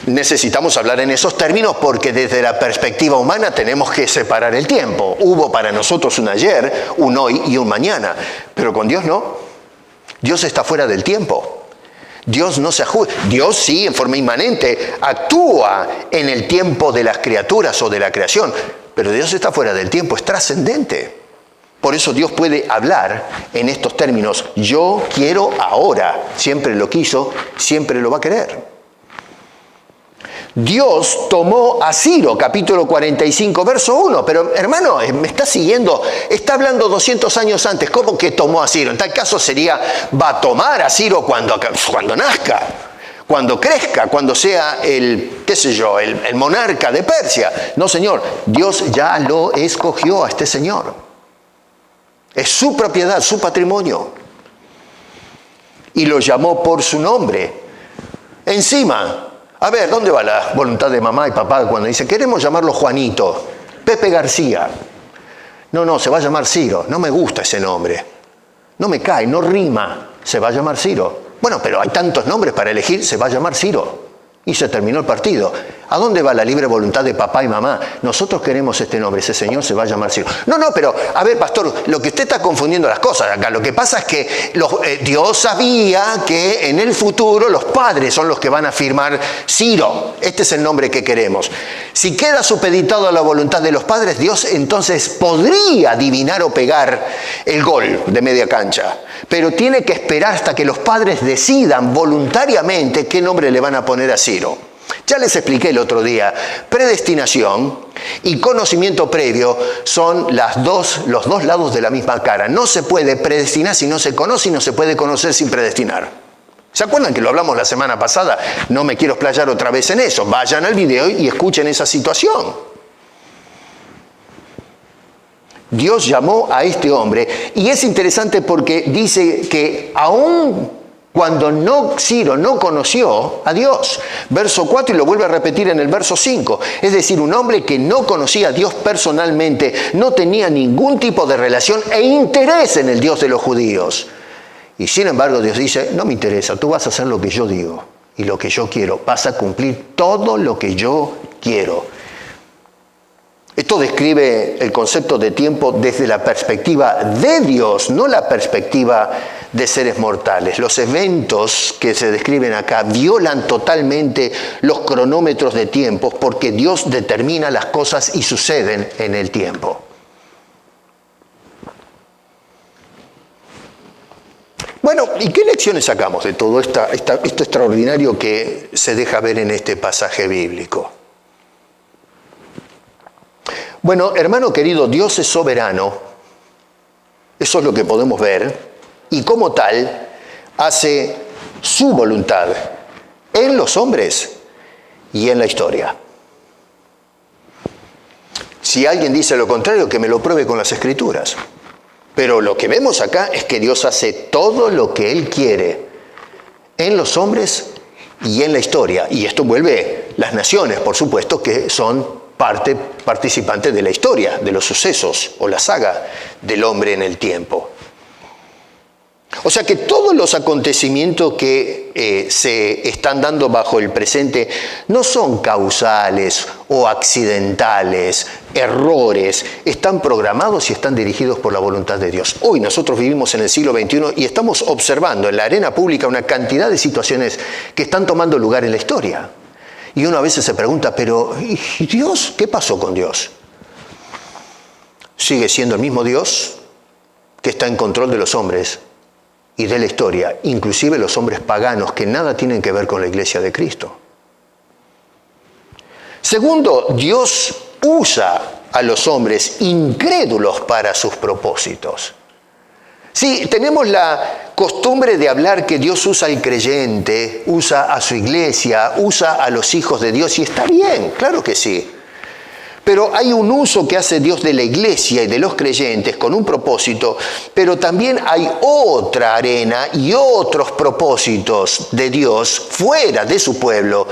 Necesitamos hablar en esos términos porque desde la perspectiva humana tenemos que separar el tiempo. Hubo para nosotros un ayer, un hoy y un mañana, pero con Dios no. Dios está fuera del tiempo. Dios no se ajusta. Dios sí, en forma inmanente, actúa en el tiempo de las criaturas o de la creación, pero Dios está fuera del tiempo, es trascendente. Por eso Dios puede hablar en estos términos. Yo quiero ahora. Siempre lo quiso, siempre lo va a querer. Dios tomó a Ciro, capítulo 45, verso 1. Pero, hermano, ¿me está siguiendo? Está hablando 200 años antes. ¿Cómo que tomó a Ciro? En tal caso sería, va a tomar a Ciro cuando nazca, cuando crezca, cuando sea el monarca de Persia. No, Señor, Dios ya lo escogió a este señor. Es su propiedad, su patrimonio. Y lo llamó por su nombre. Encima, a ver, ¿dónde va la voluntad de mamá y papá cuando dice, queremos llamarlo Juanito, Pepe García? No, se va a llamar Ciro. No me gusta ese nombre. No me cae, no rima. Se va a llamar Ciro. Bueno, pero hay tantos nombres para elegir, se va a llamar Ciro. Y se terminó el partido. ¿A dónde va la libre voluntad de papá y mamá? Nosotros queremos este nombre, ese señor se va a llamar Ciro. No, pero, a ver, pastor, lo que usted está confundiendo las cosas acá. Lo que pasa es que Dios sabía que en el futuro los padres son los que van a firmar Ciro. Este es el nombre que queremos. Si queda supeditado a la voluntad de los padres, Dios entonces podría adivinar o pegar el gol de media cancha. Pero tiene que esperar hasta que los padres decidan voluntariamente qué nombre le van a poner a Ciro. Ya les expliqué el otro día, predestinación y conocimiento previo son los dos lados de la misma cara. No se puede predestinar si no se conoce y no se puede conocer sin predestinar. ¿Se acuerdan que lo hablamos la semana pasada? No me quiero explayar otra vez en eso. Vayan al video y escuchen esa situación. Dios llamó a este hombre y es interesante porque dice que aún cuando Ciro no conoció a Dios, verso 4 y lo vuelve a repetir en el verso 5, es decir, un hombre que no conocía a Dios personalmente, no tenía ningún tipo de relación e interés en el Dios de los judíos. Y sin embargo Dios dice, no me interesa, tú vas a hacer lo que yo digo y lo que yo quiero, vas a cumplir todo lo que yo quiero. Esto describe el concepto de tiempo desde la perspectiva de Dios, no la perspectiva de seres mortales. Los eventos que se describen acá violan totalmente los cronómetros de tiempo porque Dios determina las cosas y suceden en el tiempo. Bueno, ¿y qué lecciones sacamos de todo esto extraordinario que se deja ver en este pasaje bíblico? Bueno, hermano querido, Dios es soberano, eso es lo que podemos ver, y como tal, hace su voluntad en los hombres y en la historia. Si alguien dice lo contrario, que me lo pruebe con las Escrituras. Pero lo que vemos acá es que Dios hace todo lo que Él quiere en los hombres y en la historia. Y esto envuelve las naciones, por supuesto, que son participantes de la historia, de los sucesos o la saga del hombre en el tiempo. O sea que todos los acontecimientos que se están dando bajo el presente no son causales o accidentales, errores, están programados y están dirigidos por la voluntad de Dios. Hoy nosotros vivimos en el siglo XXI y estamos observando en la arena pública una cantidad de situaciones que están tomando lugar en la historia. Y uno a veces se pregunta, pero ¿y Dios? ¿Qué pasó con Dios? Sigue siendo el mismo Dios que está en control de los hombres y de la historia, inclusive los hombres paganos que nada tienen que ver con la iglesia de Cristo. Segundo, Dios usa a los hombres incrédulos para sus propósitos. Sí, tenemos la costumbre de hablar que Dios usa al creyente, usa a su iglesia, usa a los hijos de Dios, y está bien, claro que sí. Pero hay un uso que hace Dios de la iglesia y de los creyentes con un propósito, pero también hay otra arena y otros propósitos de Dios fuera de su pueblo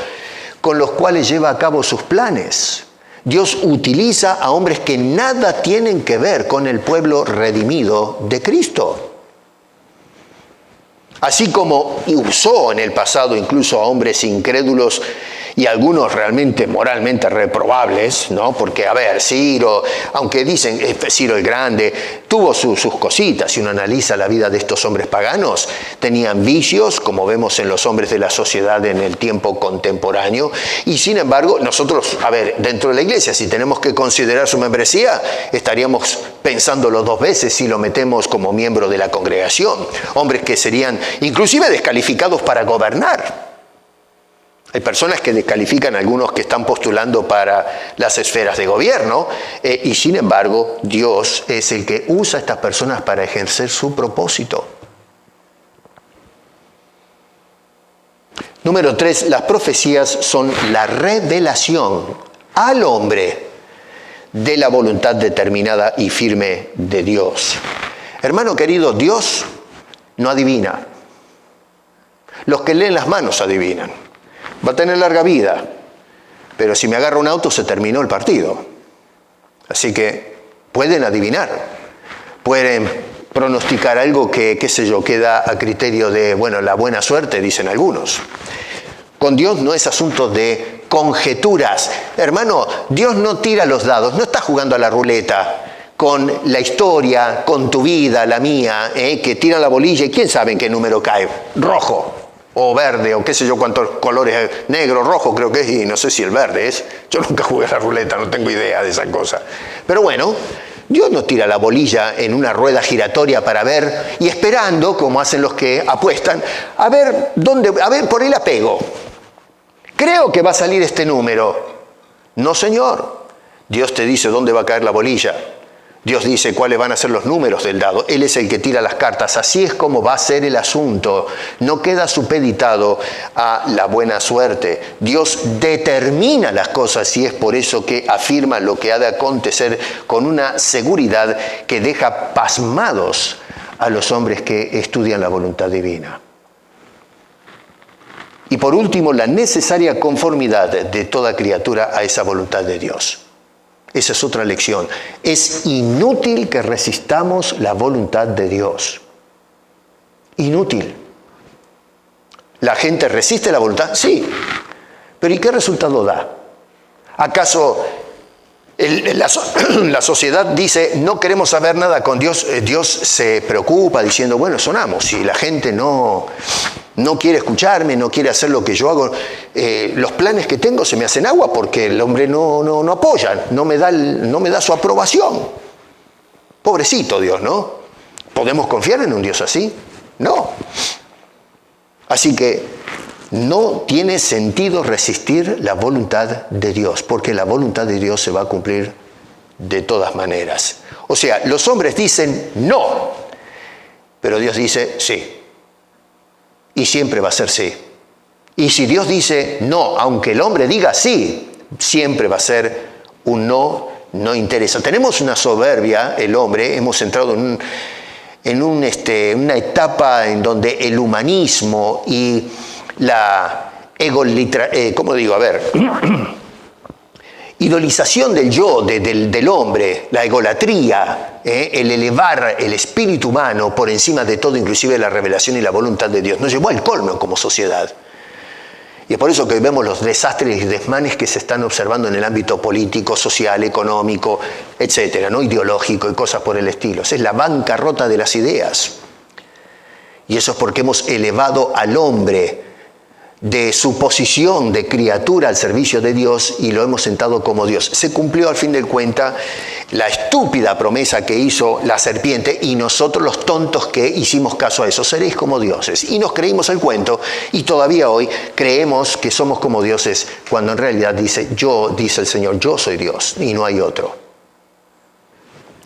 con los cuales lleva a cabo sus planes. Dios utiliza a hombres que nada tienen que ver con el pueblo redimido de Cristo. Así como usó en el pasado incluso a hombres incrédulos y algunos realmente moralmente reprobables, ¿no? Porque, a ver, Ciro, aunque dicen Ciro el Grande, tuvo sus cositas. Si uno analiza la vida de estos hombres paganos, tenían vicios, como vemos en los hombres de la sociedad en el tiempo contemporáneo, y sin embargo, nosotros, a ver, dentro de la iglesia, si tenemos que considerar su membresía, estaríamos pensándolo dos veces si lo metemos como miembro de la congregación. Hombres que serían inclusive descalificados para gobernar. Hay personas que descalifican a algunos que están postulando para las esferas de gobierno y sin embargo Dios es el que usa a estas personas para ejercer su propósito. Número 3, las profecías son la revelación al hombre de la voluntad determinada y firme de Dios. Hermano querido, Dios no adivina. Los que leen las manos adivinan. Va a tener larga vida, pero si me agarra un auto se terminó el partido. Así que pueden adivinar, pueden pronosticar algo que, qué sé yo, queda a criterio de, bueno, la buena suerte, dicen algunos. Con Dios no es asunto de conjeturas. Hermano, Dios no tira los dados, no está jugando a la ruleta con la historia, con tu vida, la mía, que tira la bolilla y quién sabe en qué número cae, rojo o verde, o qué sé yo cuántos colores, negro, rojo creo que es, y no sé si el verde es. Yo nunca jugué a la ruleta, no tengo idea de esa cosa. Pero bueno, Dios no tira la bolilla en una rueda giratoria para ver, y esperando, como hacen los que apuestan, a ver, por ahí la pego. Creo que va a salir este número. No, señor. Dios te dice dónde va a caer la bolilla. Dios dice cuáles van a ser los números del dado. Él es el que tira las cartas. Así es como va a ser el asunto. No queda supeditado a la buena suerte. Dios determina las cosas y es por eso que afirma lo que ha de acontecer con una seguridad que deja pasmados a los hombres que estudian la voluntad divina. Y por último, la necesaria conformidad de toda criatura a esa voluntad de Dios. Esa es otra lección. Es inútil que resistamos la voluntad de Dios. Inútil. ¿La gente resiste la voluntad? Sí. Pero ¿y qué resultado da? ¿Acaso la sociedad dice no queremos saber nada con Dios? Dios se preocupa diciendo, bueno, sonamos. Si la gente no quiere escucharme, no quiere hacer lo que yo hago, los planes que tengo se me hacen agua porque el hombre no apoya, no me da su aprobación. Pobrecito Dios, ¿no? ¿Podemos confiar en un Dios así? No. Así que no tiene sentido resistir la voluntad de Dios, porque la voluntad de Dios se va a cumplir de todas maneras. O sea, los hombres dicen no, pero Dios dice sí. Y siempre va a ser sí. Y si Dios dice no, aunque el hombre diga sí, siempre va a ser un no, no interesa. Tenemos una soberbia, el hombre, hemos entrado en una etapa en donde el humanismo y la idolización del yo, del hombre, la egolatría, el elevar el espíritu humano por encima de todo, inclusive la revelación y la voluntad de Dios, nos llevó al colmo como sociedad. Y es por eso que vemos los desastres y desmanes que se están observando en el ámbito político, social, económico, etcétera, ¿no? Ideológico y cosas por el estilo. Esa es la bancarrota de las ideas. Y eso es porque hemos elevado al hombre de su posición de criatura al servicio de Dios y lo hemos sentado como Dios. Se cumplió al fin de cuentas la estúpida promesa que hizo la serpiente y nosotros los tontos que hicimos caso a eso. Seréis como dioses. Y nos creímos el cuento y todavía hoy creemos que somos como dioses cuando en realidad dice el Señor, yo soy Dios y no hay otro.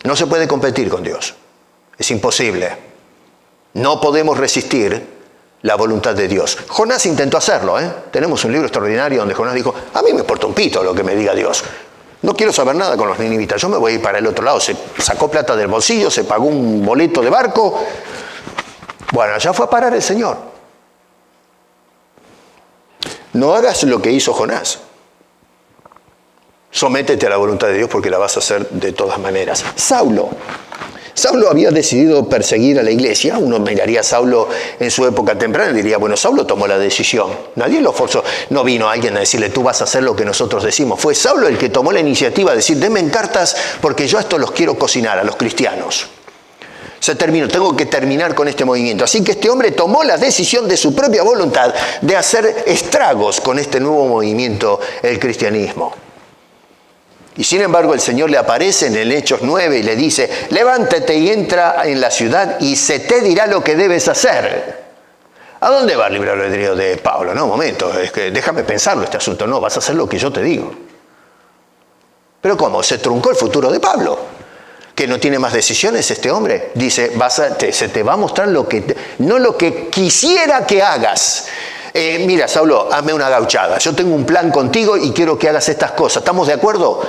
No se puede competir con Dios. Es imposible. No podemos resistir la voluntad de Dios. Jonás intentó hacerlo, Tenemos un libro extraordinario donde Jonás dijo, a mí me importa un pito lo que me diga Dios. No quiero saber nada con los ninivitas, yo me voy a ir para el otro lado. Se sacó plata del bolsillo, se pagó un boleto de barco. Bueno, allá fue a parar el Señor. No hagas lo que hizo Jonás. Sométete a la voluntad de Dios porque la vas a hacer de todas maneras. Saulo había decidido perseguir a la iglesia. Uno miraría a Saulo en su época temprana y diría, bueno, Saulo tomó la decisión. Nadie lo forzó. No vino alguien a decirle, tú vas a hacer lo que nosotros decimos. Fue Saulo el que tomó la iniciativa de decir, denme cartas porque yo a esto los quiero cocinar, a los cristianos. Se terminó, tengo que terminar con este movimiento. Así que este hombre tomó la decisión de su propia voluntad de hacer estragos con este nuevo movimiento, el cristianismo. Y sin embargo el Señor le aparece en el Hechos 9 y le dice, levántate y entra en la ciudad y se te dirá lo que debes hacer. ¿A dónde va el libre albedrío de Pablo? No, un momento, es que déjame pensarlo este asunto. No, vas a hacer lo que yo te digo. ¿Pero cómo? Se truncó el futuro de Pablo. ¿Que no tiene más decisiones este hombre? Dice, se te va a mostrar no lo que quisiera que hagas. Mira, Saulo, hazme una gauchada. Yo tengo un plan contigo y quiero que hagas estas cosas. ¿Estamos de acuerdo?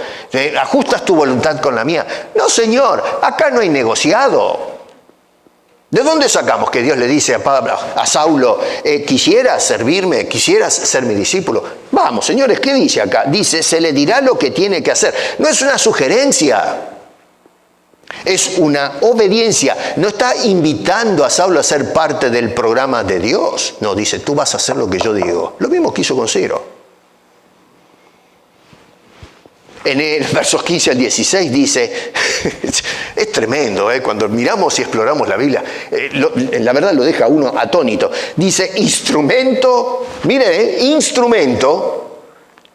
¿Ajustas tu voluntad con la mía? No, Señor, acá no hay negociado. ¿De dónde sacamos que Dios le dice a Saulo, quisieras servirme, quisieras ser mi discípulo? Vamos, señores, ¿qué dice acá? Dice, se le dirá lo que tiene que hacer. No es una sugerencia. Es una obediencia. No está invitando a Saulo a ser parte del programa de Dios. No, dice, tú vas a hacer lo que yo digo. Lo mismo que hizo con Ciro. En el versos 15 al 16 dice, es tremendo, cuando miramos y exploramos la Biblia, la verdad lo deja uno atónito. Dice, instrumento, mire, instrumento,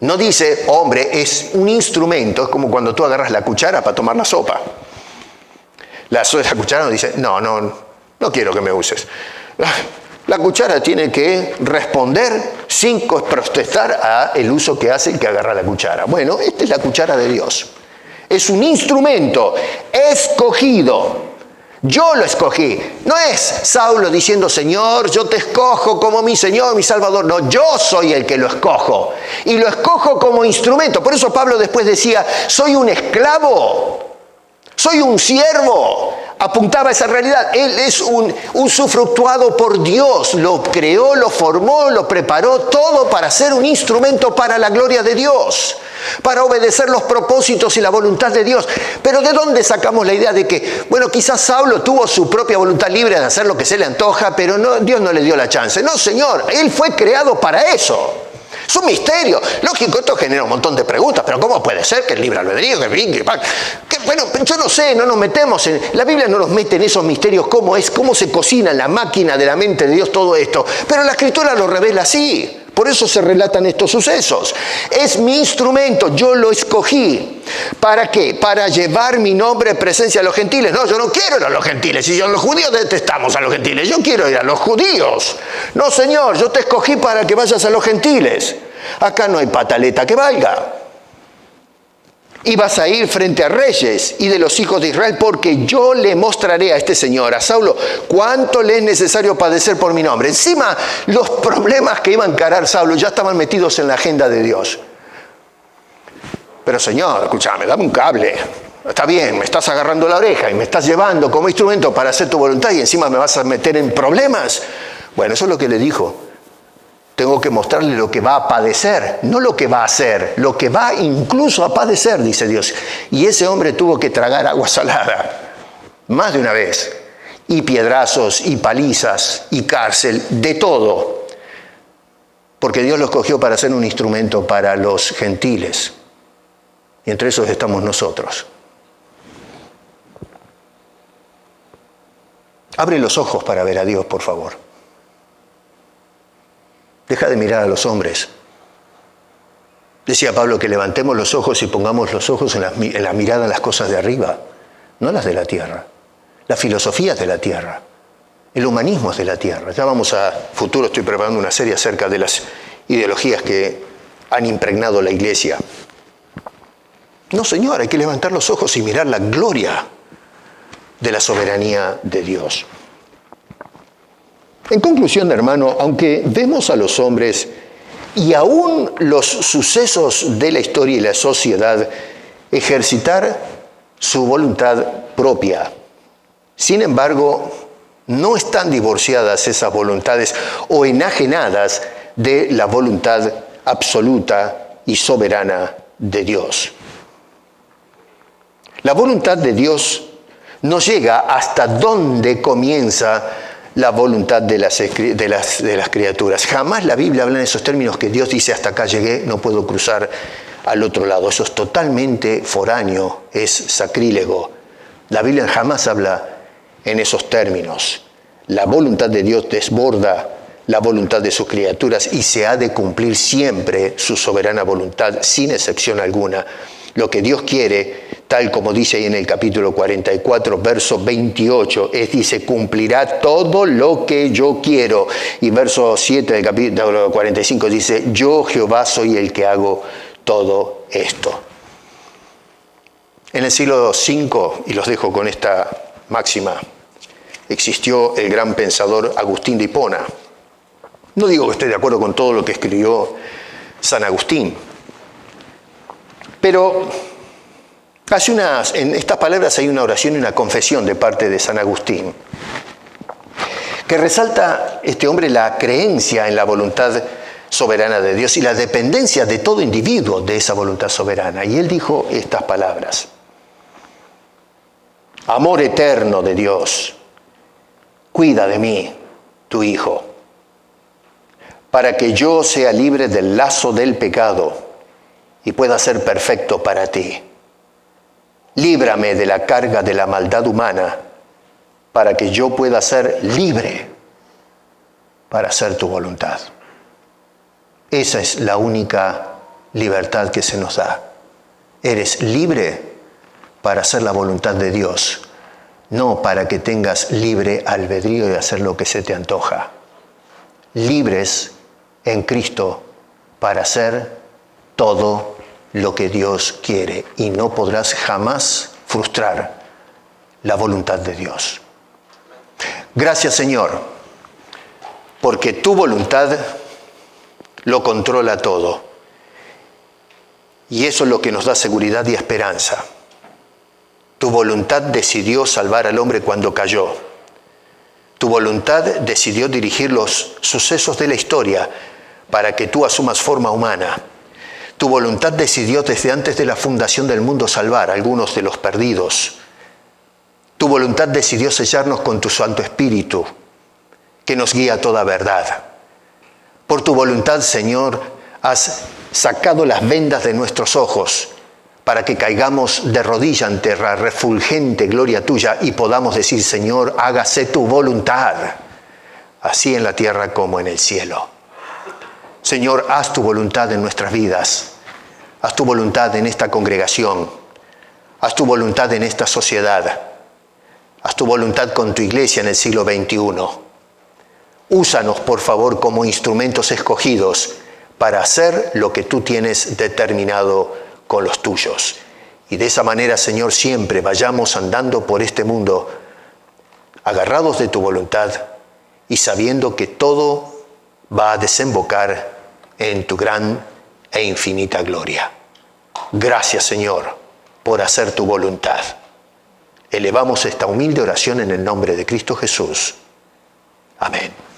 no dice, hombre, es un instrumento, es como cuando tú agarras la cuchara para tomar la sopa. La cuchara nos dice, no quiero que me uses. La cuchara tiene que responder sin protestar a el uso que hace el que agarra la cuchara. Bueno, esta es la cuchara de Dios. Es un instrumento escogido. Yo lo escogí. No es Saulo diciendo, Señor, yo te escojo como mi Señor, mi Salvador. No, yo soy el que lo escojo. Y lo escojo como instrumento. Por eso Pablo después decía, soy un esclavo. Soy un siervo. Apuntaba a esa realidad. Él es un usufructuado por Dios. Lo creó, lo formó, lo preparó todo para ser un instrumento para la gloria de Dios. Para obedecer los propósitos y la voluntad de Dios. Pero ¿de dónde sacamos la idea de que, bueno, quizás Saulo tuvo su propia voluntad libre de hacer lo que se le antoja, pero Dios no le dio la chance? No, Señor, él fue creado para eso. Es un misterio. Lógico, esto genera un montón de preguntas, pero ¿cómo puede ser que el libre albedrío, bueno, yo no sé, no nos metemos en... La Biblia no nos mete en esos misterios, cómo se cocina en la máquina de la mente de Dios todo esto, pero la Escritura lo revela así. Por eso se relatan estos sucesos. Es mi instrumento, yo lo escogí. ¿Para qué? Para llevar mi nombre en presencia a los gentiles. No, yo no quiero ir a los gentiles. Si los judíos detestamos a los gentiles, yo quiero ir a los judíos. No, Señor, yo te escogí para que vayas a los gentiles. Acá no hay pataleta que valga. Y vas a ir frente a reyes y de los hijos de Israel, porque yo le mostraré a este señor, a Saulo, cuánto le es necesario padecer por mi nombre. Encima, los problemas que iba a encarar Saulo ya estaban metidos en la agenda de Dios. Pero Señor, escúchame, dame un cable. Está bien, me estás agarrando la oreja y me estás llevando como instrumento para hacer tu voluntad y encima me vas a meter en problemas. Bueno, eso es lo que le dijo. Tengo que mostrarle lo que va a padecer, no lo que va a hacer, lo que va incluso a padecer, dice Dios. Y ese hombre tuvo que tragar agua salada, más de una vez, y piedrazos, y palizas, y cárcel, de todo. Porque Dios lo escogió para ser un instrumento para los gentiles. Y entre esos estamos nosotros. Abre los ojos para ver a Dios, por favor. Deja de mirar a los hombres. Decía Pablo que levantemos los ojos y pongamos los ojos en la mirada en las cosas de arriba, no las de la tierra. La filosofía es de la tierra. El humanismo es de la tierra. Ya vamos a futuro, estoy preparando una serie acerca de las ideologías que han impregnado la iglesia. No, Señor, hay que levantar los ojos y mirar la gloria de la soberanía de Dios. En conclusión, hermano, aunque vemos a los hombres y aún los sucesos de la historia y la sociedad ejercitar su voluntad propia, sin embargo, no están divorciadas esas voluntades o enajenadas de la voluntad absoluta y soberana de Dios. La voluntad de Dios no llega hasta donde comienza la voluntad de las criaturas. Jamás la Biblia habla en esos términos que Dios dice hasta acá llegué, no puedo cruzar al otro lado. Eso es totalmente foráneo, es sacrílego. La Biblia jamás habla en esos términos. La voluntad de Dios desborda la voluntad de sus criaturas y se ha de cumplir siempre su soberana voluntad, sin excepción alguna. Lo que Dios quiere, tal como dice ahí en el capítulo 44, verso 28, dice, cumplirá todo lo que yo quiero. Y verso 7 del capítulo 45 dice, yo Jehová soy el que hago todo esto. En el siglo V, y los dejo con esta máxima, existió el gran pensador Agustín de Hipona. No digo que esté de acuerdo con todo lo que escribió San Agustín, pero en estas palabras hay una oración y una confesión de parte de San Agustín, que resalta este hombre la creencia en la voluntad soberana de Dios y la dependencia de todo individuo de esa voluntad soberana. Y él dijo estas palabras: amor eterno de Dios, cuida de mí, tu Hijo, para que yo sea libre del lazo del pecado y pueda ser perfecto para ti. Líbrame de la carga de la maldad humana, para que yo pueda ser libre para hacer tu voluntad. Esa es la única libertad que se nos da. Eres libre para hacer la voluntad de Dios, no para que tengas libre albedrío de hacer lo que se te antoja. Libres en Cristo para hacer todo lo que Dios quiere, y no podrás jamás frustrar la voluntad de Dios. Gracias, Señor, porque tu voluntad lo controla todo. Y eso es lo que nos da seguridad y esperanza. Tu voluntad decidió salvar al hombre cuando cayó. Tu voluntad decidió dirigir los sucesos de la historia para que tú asumas forma humana. Tu voluntad decidió desde antes de la fundación del mundo salvar a algunos de los perdidos. Tu voluntad decidió sellarnos con tu Santo Espíritu, que nos guía a toda verdad. Por tu voluntad, Señor, has sacado las vendas de nuestros ojos para que caigamos de rodilla ante la refulgente gloria tuya y podamos decir, Señor, hágase tu voluntad, así en la tierra como en el cielo. Señor, haz tu voluntad en nuestras vidas. Haz tu voluntad en esta congregación. Haz tu voluntad en esta sociedad. Haz tu voluntad con tu iglesia en el siglo XXI. Úsanos, por favor, como instrumentos escogidos para hacer lo que tú tienes determinado con los tuyos. Y de esa manera, Señor, siempre vayamos andando por este mundo agarrados de tu voluntad y sabiendo que todo va a desembocar en tu gran e infinita gloria. Gracias, Señor, por hacer tu voluntad. Elevamos esta humilde oración en el nombre de Cristo Jesús. Amén.